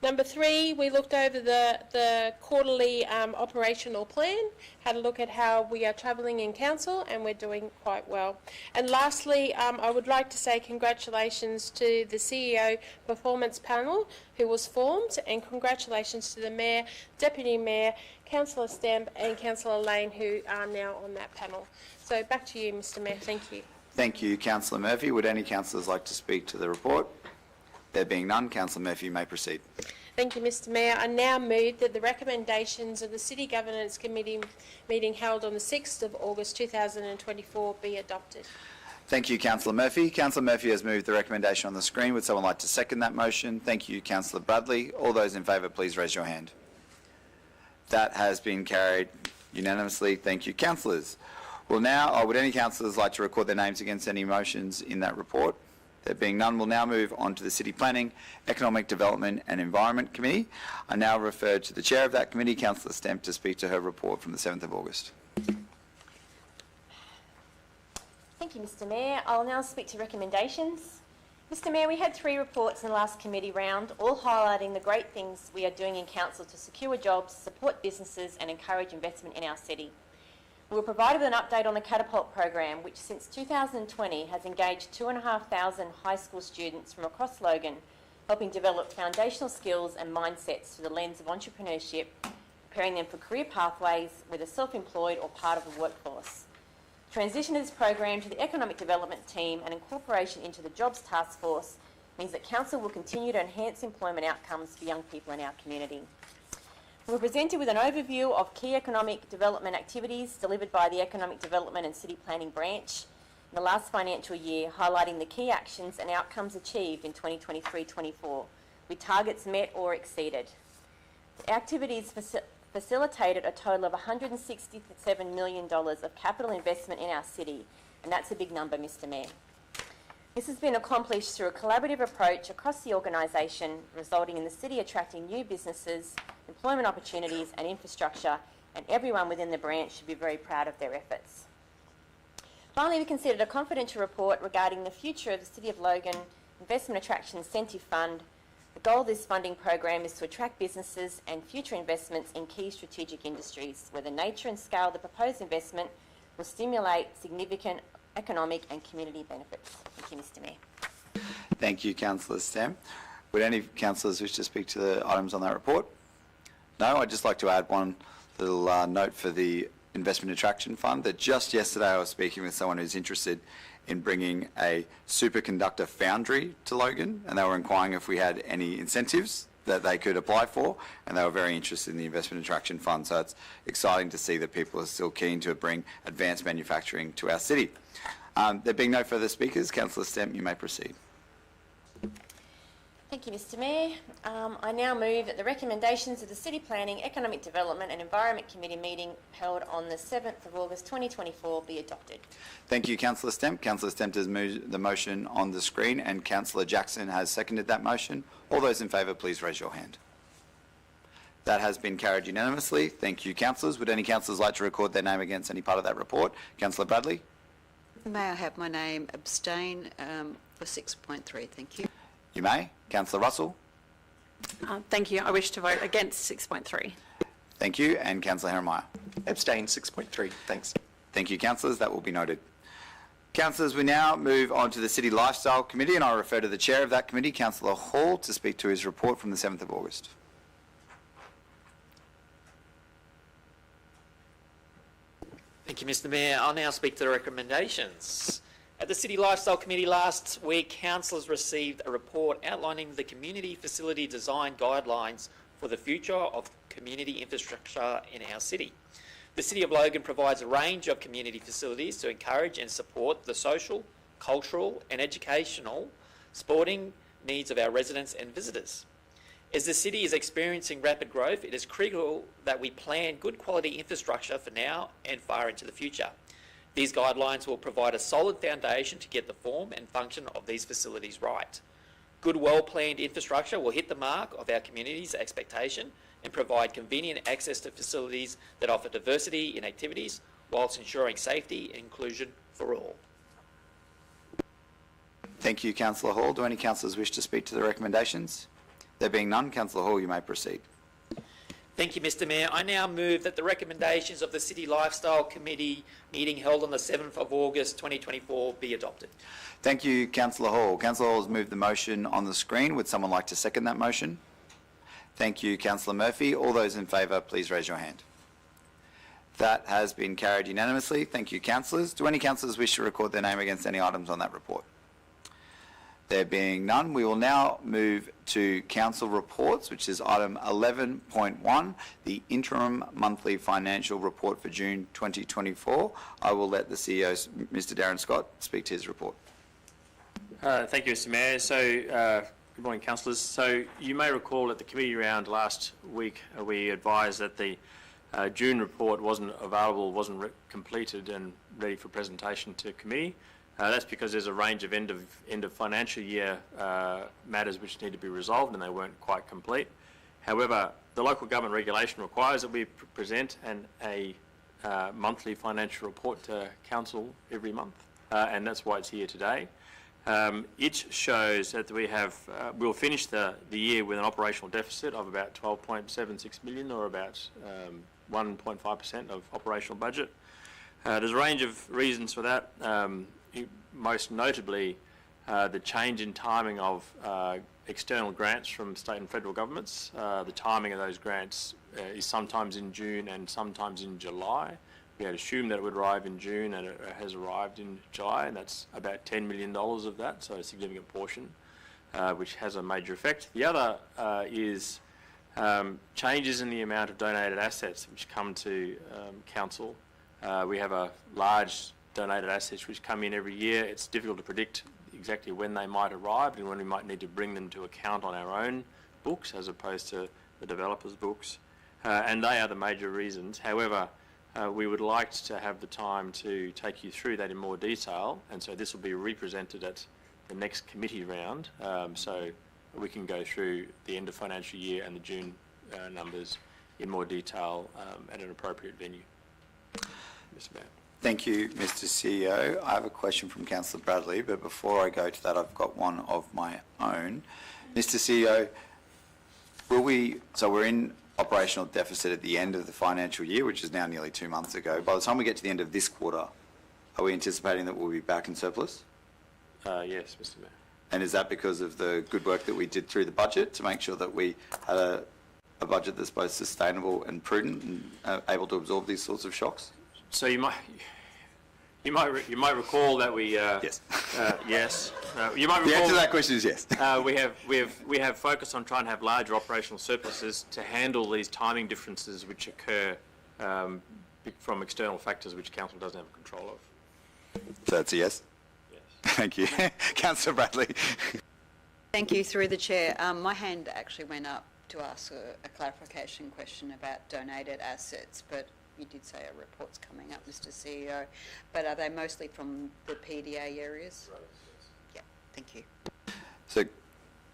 Number 3, we looked over the quarterly operational plan, had a look at how we are travelling in council, and we're doing quite well. And lastly, I would like to say congratulations to the CEO Performance Panel who was formed, and congratulations to the Mayor, Deputy Mayor, Councillor Stamp and Councillor Lane, who are now on that panel. So back to you, Mr Mayor. Thank you.
Thank you, Councillor Murphy. Would any councillors like to speak to the report? There being none, Councillor Murphy, you may proceed.
Thank you, Mr Mayor. I now move that the recommendations of the City Governance Committee meeting held on the 6th of August 2024 be adopted.
Thank you, Councillor Murphy. Councillor Murphy has moved the recommendation on the screen. Would someone like to second that motion? Thank you, Councillor Bradley. All those in favour, please raise your hand. That has been carried unanimously. Thank you, councillors. Well, now, would any councillors like to record their names against any motions in that report? There being none, we'll now move on to the City Planning, Economic Development and Environment Committee. I now refer to the Chair of that committee, Councillor Stamp, to speak to her report from the 7th of August.
Thank you, Mr Mayor. I'll now speak to recommendations. Mr Mayor, we had 3 reports in the last committee round, all highlighting the great things we are doing in council to secure jobs, support businesses and encourage investment in our city. We were provided with an update on the Catapult program, which since 2020 has engaged 2,500 high school students from across Logan, helping develop foundational skills and mindsets through the lens of entrepreneurship, preparing them for career pathways, whether self-employed or part of the workforce. Transition of this program to the Economic Development Team and incorporation into the Jobs Task Force means that Council will continue to enhance employment outcomes for young people in our community. We were presented with an overview of key economic development activities delivered by the Economic Development and City Planning Branch in the last financial year, highlighting the key actions and outcomes achieved in 2023-24, with targets met or exceeded. The activities facilitated a total of $167 million of capital investment in our city, and that's a big number, Mr Mayor. This has been accomplished through a collaborative approach across the organisation, resulting in the city attracting new businesses, employment opportunities and infrastructure, and everyone within the branch should be very proud of their efforts. Finally, we considered a confidential report regarding the future of the City of Logan Investment Attraction Incentive Fund. The goal of this funding program is to attract businesses and future investments in key strategic industries, where the nature and scale of the proposed investment will stimulate significant economic and community benefits. Thank you, Mr Mayor.
Thank you, Councillor Stam. Would any councillors wish to speak to the items on that report? No, I'd just like to add one little note for the Investment Attraction Fund, that just yesterday I was speaking with someone who's interested in bringing a superconductor foundry to Logan, and they were inquiring if we had any incentives that they could apply for, and they were very interested in the Investment Attraction Fund. So it's exciting to see that people are still keen to bring advanced manufacturing to our city. There being no further speakers, Councillor Stemp, you may proceed.
Thank you, Mr Mayor. I now move that the recommendations of the City Planning, Economic Development and Environment Committee meeting held on the 7th of August 2024 be adopted.
Thank you, Councillor Stemp. Councillor Stemp has moved the motion on the screen and Councillor Jackson has seconded that motion. All those in favour, please raise your hand. That has been carried unanimously. Thank you, councillors. Would any councillors like to record their name against any part of that report? Councillor Bradley?
May I have my name abstain for 6.3? Thank you.
You may. Councillor Russell?
Thank you. I wish to vote against 6.3.
Thank you. And Councillor Herrmeyer?
Abstain 6.3. Thanks.
Thank you, councillors. That will be noted. Councillors, we now move on to the City Lifestyle Committee, and I refer to the chair of that committee, Councillor Hall, to speak to his report from the 7th of August.
Thank you, Mr Mayor. I'll now speak to the recommendations. At the City Lifestyle Committee last week, councillors received a report outlining the community facility design guidelines for the future of community infrastructure in our city. The City of Logan provides a range of community facilities to encourage and support the social, cultural and educational sporting needs of our residents and visitors. As the city is experiencing rapid growth, it is critical that we plan good quality infrastructure for now and far into the future. These guidelines will provide a solid foundation to get the form and function of these facilities right. Good, well-planned infrastructure will hit the mark of our community's expectation and provide convenient access to facilities that offer diversity in activities whilst ensuring safety and inclusion for all.
Thank you, Councillor Hall. Do any councillors wish to speak to the recommendations? There being none, Councillor Hall, you may proceed.
Thank you, Mr Mayor. I now move that the recommendations of the City Lifestyle Committee meeting held on the 7th of August 2024 be adopted.
Thank you, Councillor Hall. Councillor Hall has moved the motion on the screen. Would someone like to second that motion? Thank you, Councillor Murphy. All those in favour, please raise your hand. That has been carried unanimously. Thank you, councillors. Do any councillors wish to record their name against any items on that report? There being none, we will now move to council reports, which is item 11.1, the interim monthly financial report for June 2024. I will let the CEO, Mr Darren Scott, speak to his report.
Thank you, Mr Mayor. So, good morning, councillors. So, you may recall at the committee round last week, we advised that the June report wasn't available, wasn't completed and ready for presentation to committee. That's because there's a range of end of financial year matters which need to be resolved and they weren't quite complete. However, the local government regulation requires that we present a monthly financial report to council every month, and that's why it's here today. It shows that we have, we'll finish the year with an operational deficit of about 12.76 million, or about 1.5% of operational budget. There's a range of reasons for that. Most notably, the change in timing of external grants from state and federal governments. The timing of those grants is sometimes in June and sometimes in July. We had assumed that it would arrive in June and it has arrived in July, and that's about $10 million of that, so a significant portion, which has a major effect. The other is changes in the amount of donated assets which come to council. We have a large donated assets which come in every year. It's difficult to predict exactly when they might arrive and when we might need to bring them to account on our own books as opposed to the developers' books. And they are the major reasons. However, we would like to have the time to take you through that in more detail, and so this will be represented at the next committee round, so we can go through the end of financial year and the June numbers in more detail at an appropriate venue. Mr. Mayor.
Thank you, Mr CEO. I have a question from Councillor Bradley, but before I go to that, I've got one of my own. Mr. CEO, so we're in operational deficit at the end of the financial year, which is now nearly 2 months ago. By the time we get to the end of this quarter, are we anticipating that we'll be back in surplus?
Yes, Mr. Mayor.
And is that because of the good work that we did through the budget to make sure that we had a budget that's both sustainable and prudent and able to absorb these sorts of shocks?
So you You might recall that we
Yes.
yes. You might recall
The answer to that question is yes.
we have focused on trying to have larger operational surpluses to handle these timing differences which occur from external factors which council doesn't have control of.
So that's a yes?
Yes.
Thank you. Councillor Bradley.
Thank you, through the chair. My hand actually went up to ask a clarification question about donated assets, but you did say a report's coming up, Mr. CEO. But are they mostly from the PDA areas? Yeah, thank you.
So,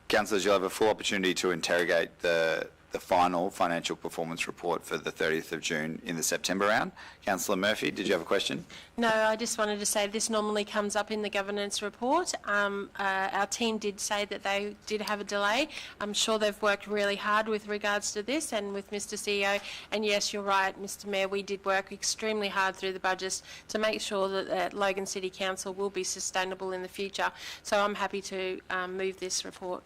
councillors, you'll have a full opportunity to interrogate the final financial performance report for the 30th of June in the September round. Councillor Murphy, did you have a question?
No, I just wanted to say this normally comes up in the governance report. Our team did say that they did have a delay. I'm sure they've worked really hard with regards to this and with Mr. CEO. And yes, you're right, Mr. Mayor, we did work extremely hard through the budgets to make sure that Logan City Council will be sustainable in the future. So I'm happy to move this report.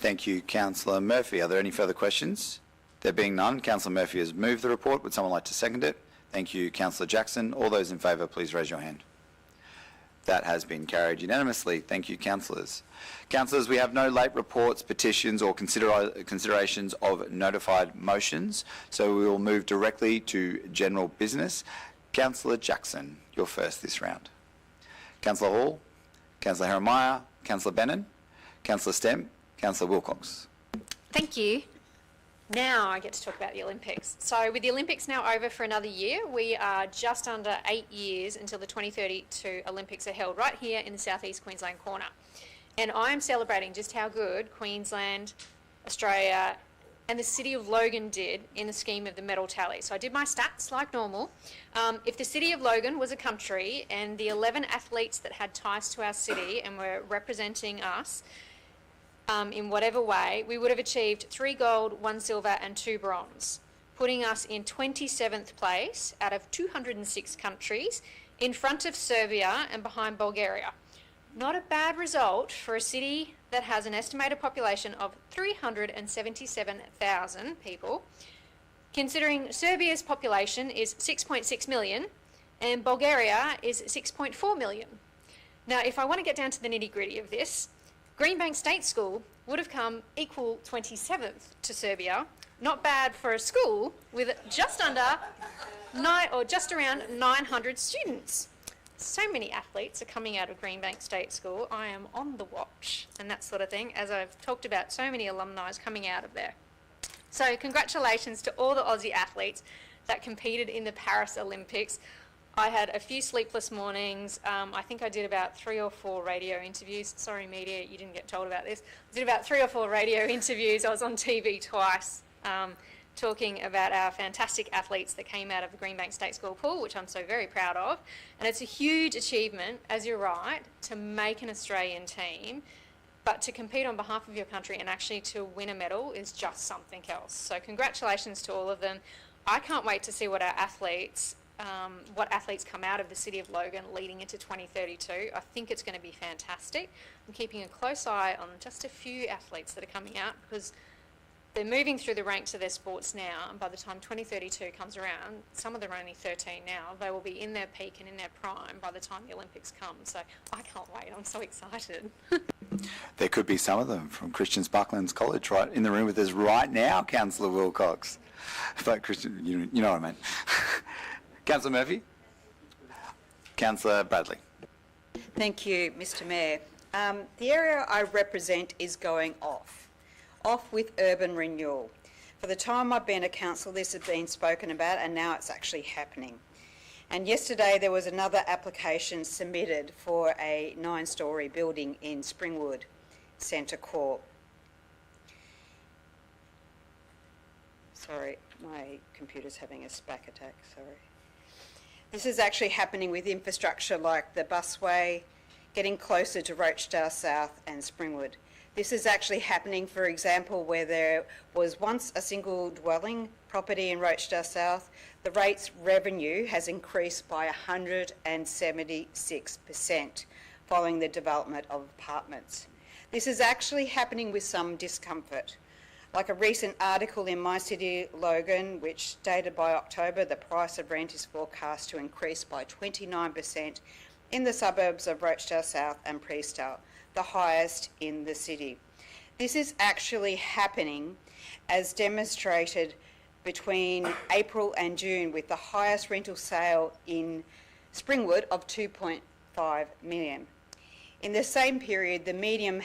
Thank you, Councillor Murphy. Are there any further questions? There being none, Councillor Murphy has moved the report. Would someone like to second it? Thank you, Councillor Jackson. All those in favour, please raise your hand. That has been carried unanimously. Thank you, councillors. Councillors, we have no late reports, petitions or considerations of notified motions, so we will move directly to general business. Councillor Jackson, you're first this round. Councillor Hall, Councillor Heremiah, Councillor Bennon, Councillor Stemp, Councillor Wilcox.
Thank you. Now I get to talk about the Olympics. So with the Olympics now over for another year, we are just under 8 years until the 2032 Olympics are held right here in the southeast Queensland corner. And I am celebrating just how good Queensland, Australia and the city of Logan did in the scheme of the medal tally. So I did my stats like normal. If the city of Logan was a country and the 11 athletes that had ties to our city and were representing us, in whatever way, we would have achieved 3 gold, 1 silver and 2 bronze, putting us in 27th place out of 206 countries, in front of Serbia and behind Bulgaria. Not a bad result for a city that has an estimated population of 377,000 people, considering Serbia's population is 6.6 million and Bulgaria is 6.4 million. Now, if I want to get down to the nitty-gritty of this, Greenbank State School would have come equal 27th to Serbia. Not bad for a school with just under just around 900 students. So many athletes are coming out of Greenbank State School. I am on the watch and that sort of thing, as I've talked about so many alumni coming out of there. So congratulations to all the Aussie athletes that competed in the Paris Olympics. I had a few sleepless mornings. I think I did about 3 or 4 radio interviews. Sorry, media, you didn't get told about this. I did about 3 or 4 radio interviews. I was on TV twice talking about our fantastic athletes that came out of the Greenbank State School pool, which I'm so very proud of. And it's a huge achievement, as you're right, to make an Australian team, but to compete on behalf of your country and actually to win a medal is just something else. So congratulations to all of them. I can't wait to see what our athletes come out of the City of Logan leading into 2032. I think it's going to be fantastic. I'm keeping a close eye on just a few athletes that are coming out because they're moving through the ranks of their sports now, and by the time 2032 comes around, some of them are only 13 now, they will be in their peak and in their prime by the time the Olympics come. So I can't wait. I'm so excited.
There could be some of them from Christian Sparklands College right in the room with us right now, Councillor Wilcox. But Christian, you know what I mean. Councillor Murphy. Councillor Bradley.
Thank you, Mr. Mayor. The area I represent is going off with urban renewal. For the time I've been a council, this has been spoken about and now it's actually happening. And yesterday there was another application submitted for a 9-storey building in Springwood Centre Court. Sorry, my computer's having a SPAC attack, sorry. This is actually happening with infrastructure like the busway, getting closer to Rochdale South and Springwood. This is actually happening, for example, where there was once a single dwelling property in Rochdale South. The rate's revenue has increased by 176% following the development of apartments. This is actually happening with some discomfort. Like a recent article in My City Logan, which stated by October the price of rent is forecast to increase by 29% in the suburbs of Rochdale South and Priestdale, the highest in the city. This is actually happening as demonstrated between April and June, with the highest rental sale in Springwood of 2.5 million. In the same period, the median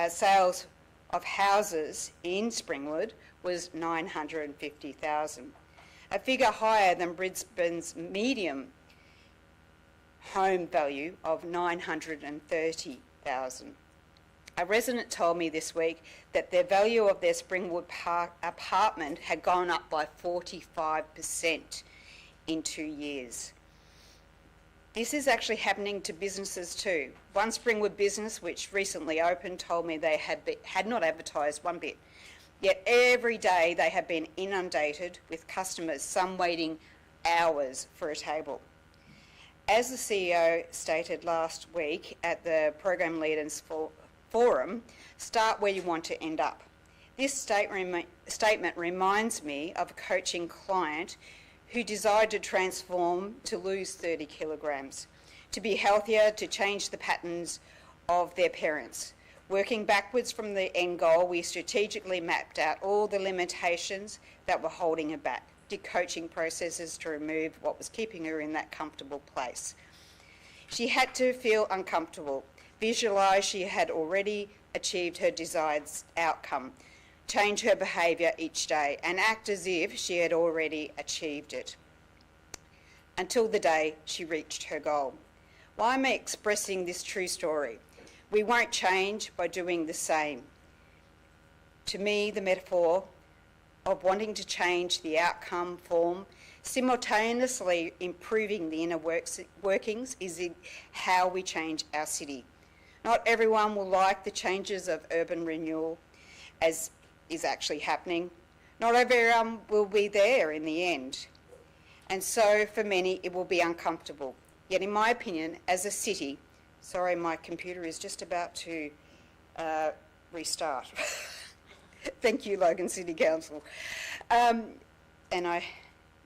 sales of houses in Springwood was 950,000, a figure higher than Brisbane's median home value of 930,000. A resident told me this week that the value of their Springwood Park apartment had gone up by 45% in 2 years. This is actually happening to businesses too. One Springwood business which recently opened told me they had not advertised one bit, yet every day they have been inundated with customers, some waiting hours for a table. As the CEO stated last week at the Program Leaders Forum, start where you want to end up. This statement reminds me of a coaching client who desired to transform to lose 30 kilograms, to be healthier, to change the patterns of their parents. Working backwards from the end goal, we strategically mapped out all the limitations that were holding her back, did coaching processes to remove what was keeping her in that comfortable place. She had to feel uncomfortable, visualise she had already achieved her desired outcome, change her behaviour each day, and act as if she had already achieved it, until the day she reached her goal. Why am I expressing this true story? We won't change by doing the same. To me, the metaphor of wanting to change the outcome form, simultaneously improving the inner workings, is in how we change our city. Not everyone will like the changes of urban renewal, as is actually happening. Not everyone will be there in the end. And so for many it will be uncomfortable. Yet in my opinion, as a city, sorry, my computer is just about to restart. Thank you, Logan City Council.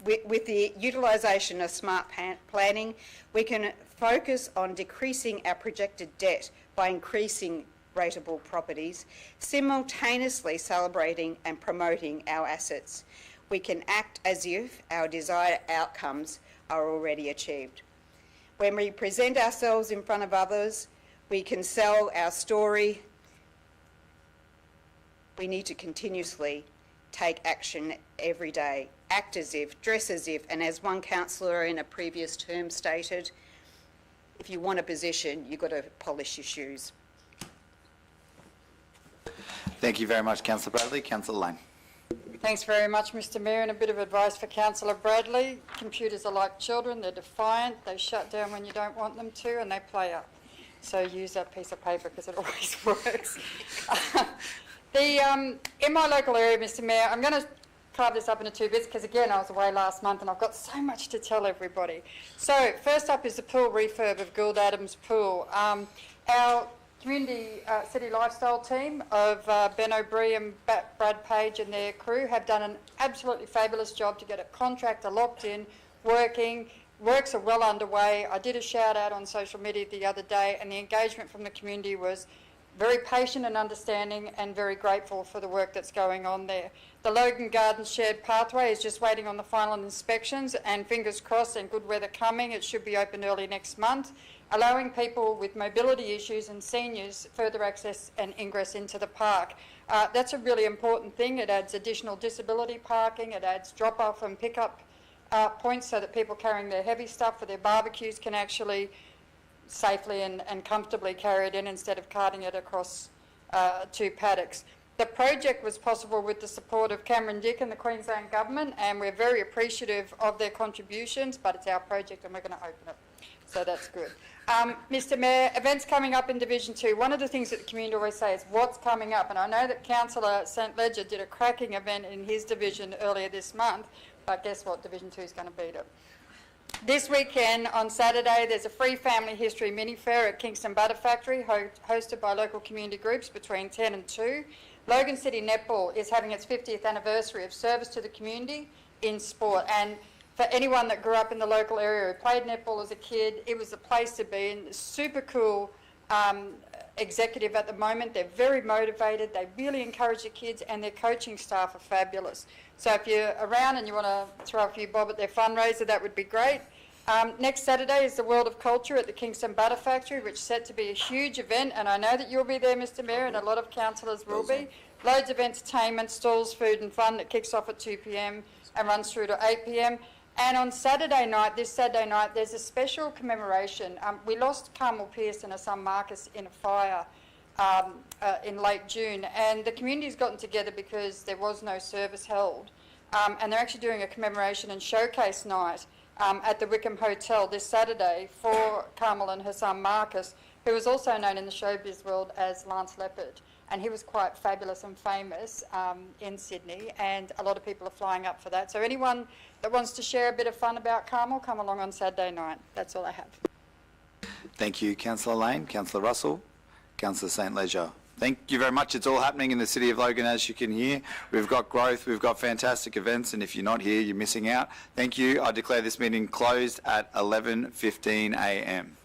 With the utilisation of smart planning, we can focus on decreasing our projected debt by increasing rateable properties, simultaneously celebrating and promoting our assets. We can act as if our desired outcomes are already achieved. When we present ourselves in front of others, we can sell our story. We need to continuously take action every day, act as if, dress as if, and as one councillor in a previous term stated, if you want a position, you've got to polish your shoes.
Thank you very much, Councillor Bradley. Councillor Lane.
Thanks very much, Mr Mayor, and a bit of advice for Councillor Bradley. Computers are like children, they're defiant, they shut down when you don't want them to, and they play up. So use that piece of paper because it always works. In my local area, Mr Mayor, I'm going to carve this up into two bits because, again, I was away last month and I've got so much to tell everybody. So first up is the pool refurb of Gould Adams Pool. Our community city lifestyle team of Ben O'Brien and Brad Page and their crew have done an absolutely fabulous job to get a contractor locked in, working. Works are well underway. I did a shout out on social media the other day and the engagement from the community was very patient and understanding and very grateful for the work that's going on there. The Logan Gardens shared pathway is just waiting on the final inspections and fingers crossed and good weather coming. It should be open early next month, allowing people with mobility issues and seniors further access and ingress into the park. That's a really important thing. It adds additional disability parking, it adds drop-off and pick-up points so that people carrying their heavy stuff for their barbecues can actually safely and comfortably carry it in instead of carting it across two paddocks. The project was possible with the support of Cameron Dick and the Queensland Government, and we're very appreciative of their contributions, but it's our project and we're going to open it. So that's good. Mr Mayor, events coming up in Division 2. One of the things that the community always say is what's coming up, and I know that Councillor St Ledger did a cracking event in his division earlier this month, but guess what, Division 2 is going to beat it. This weekend on Saturday there's a free family history mini fair at Kingston Butter Factory hosted by local community groups between 10 and 2. Logan City Netball is having its 50th anniversary of service to the community in sport. And for anyone that grew up in the local area who played netball as a kid, it was the place to be. And super cool executive at the moment. They're very motivated. They really encourage the kids, and their coaching staff are fabulous. So if you're around and you want to throw a few bob at their fundraiser, that would be great. Next Saturday is the World of Culture at the Kingston Butter Factory, which is set to be a huge event, and I know that you'll be there, Mr Mayor, and a lot of councillors will be. Loads of entertainment, stalls, food and fun that kicks off at 2 p.m. and runs through to 8 p.m. And on Saturday night, this Saturday night, there's a special commemoration. We lost Carmel Pierce and her son Marcus in a fire in late June, and the community's gotten together because there was no service held, and they're actually doing a commemoration and showcase night at the Wickham Hotel this Saturday for Carmel and her son Marcus, who was also known in the showbiz world as Lance Leopard. And he was quite fabulous and famous in Sydney, and a lot of people are flying up for that. So anyone that wants to share a bit of fun about Carmel, come along on Saturday night. That's all I have.
Thank you, Councillor Lane, Councillor Russell, Councillor St Leger. Thank you very much. It's all happening in the City of Logan, as you can hear. We've got growth, we've got fantastic events, and if you're not here, you're missing out. Thank you. I declare this meeting closed at 11:15 a.m.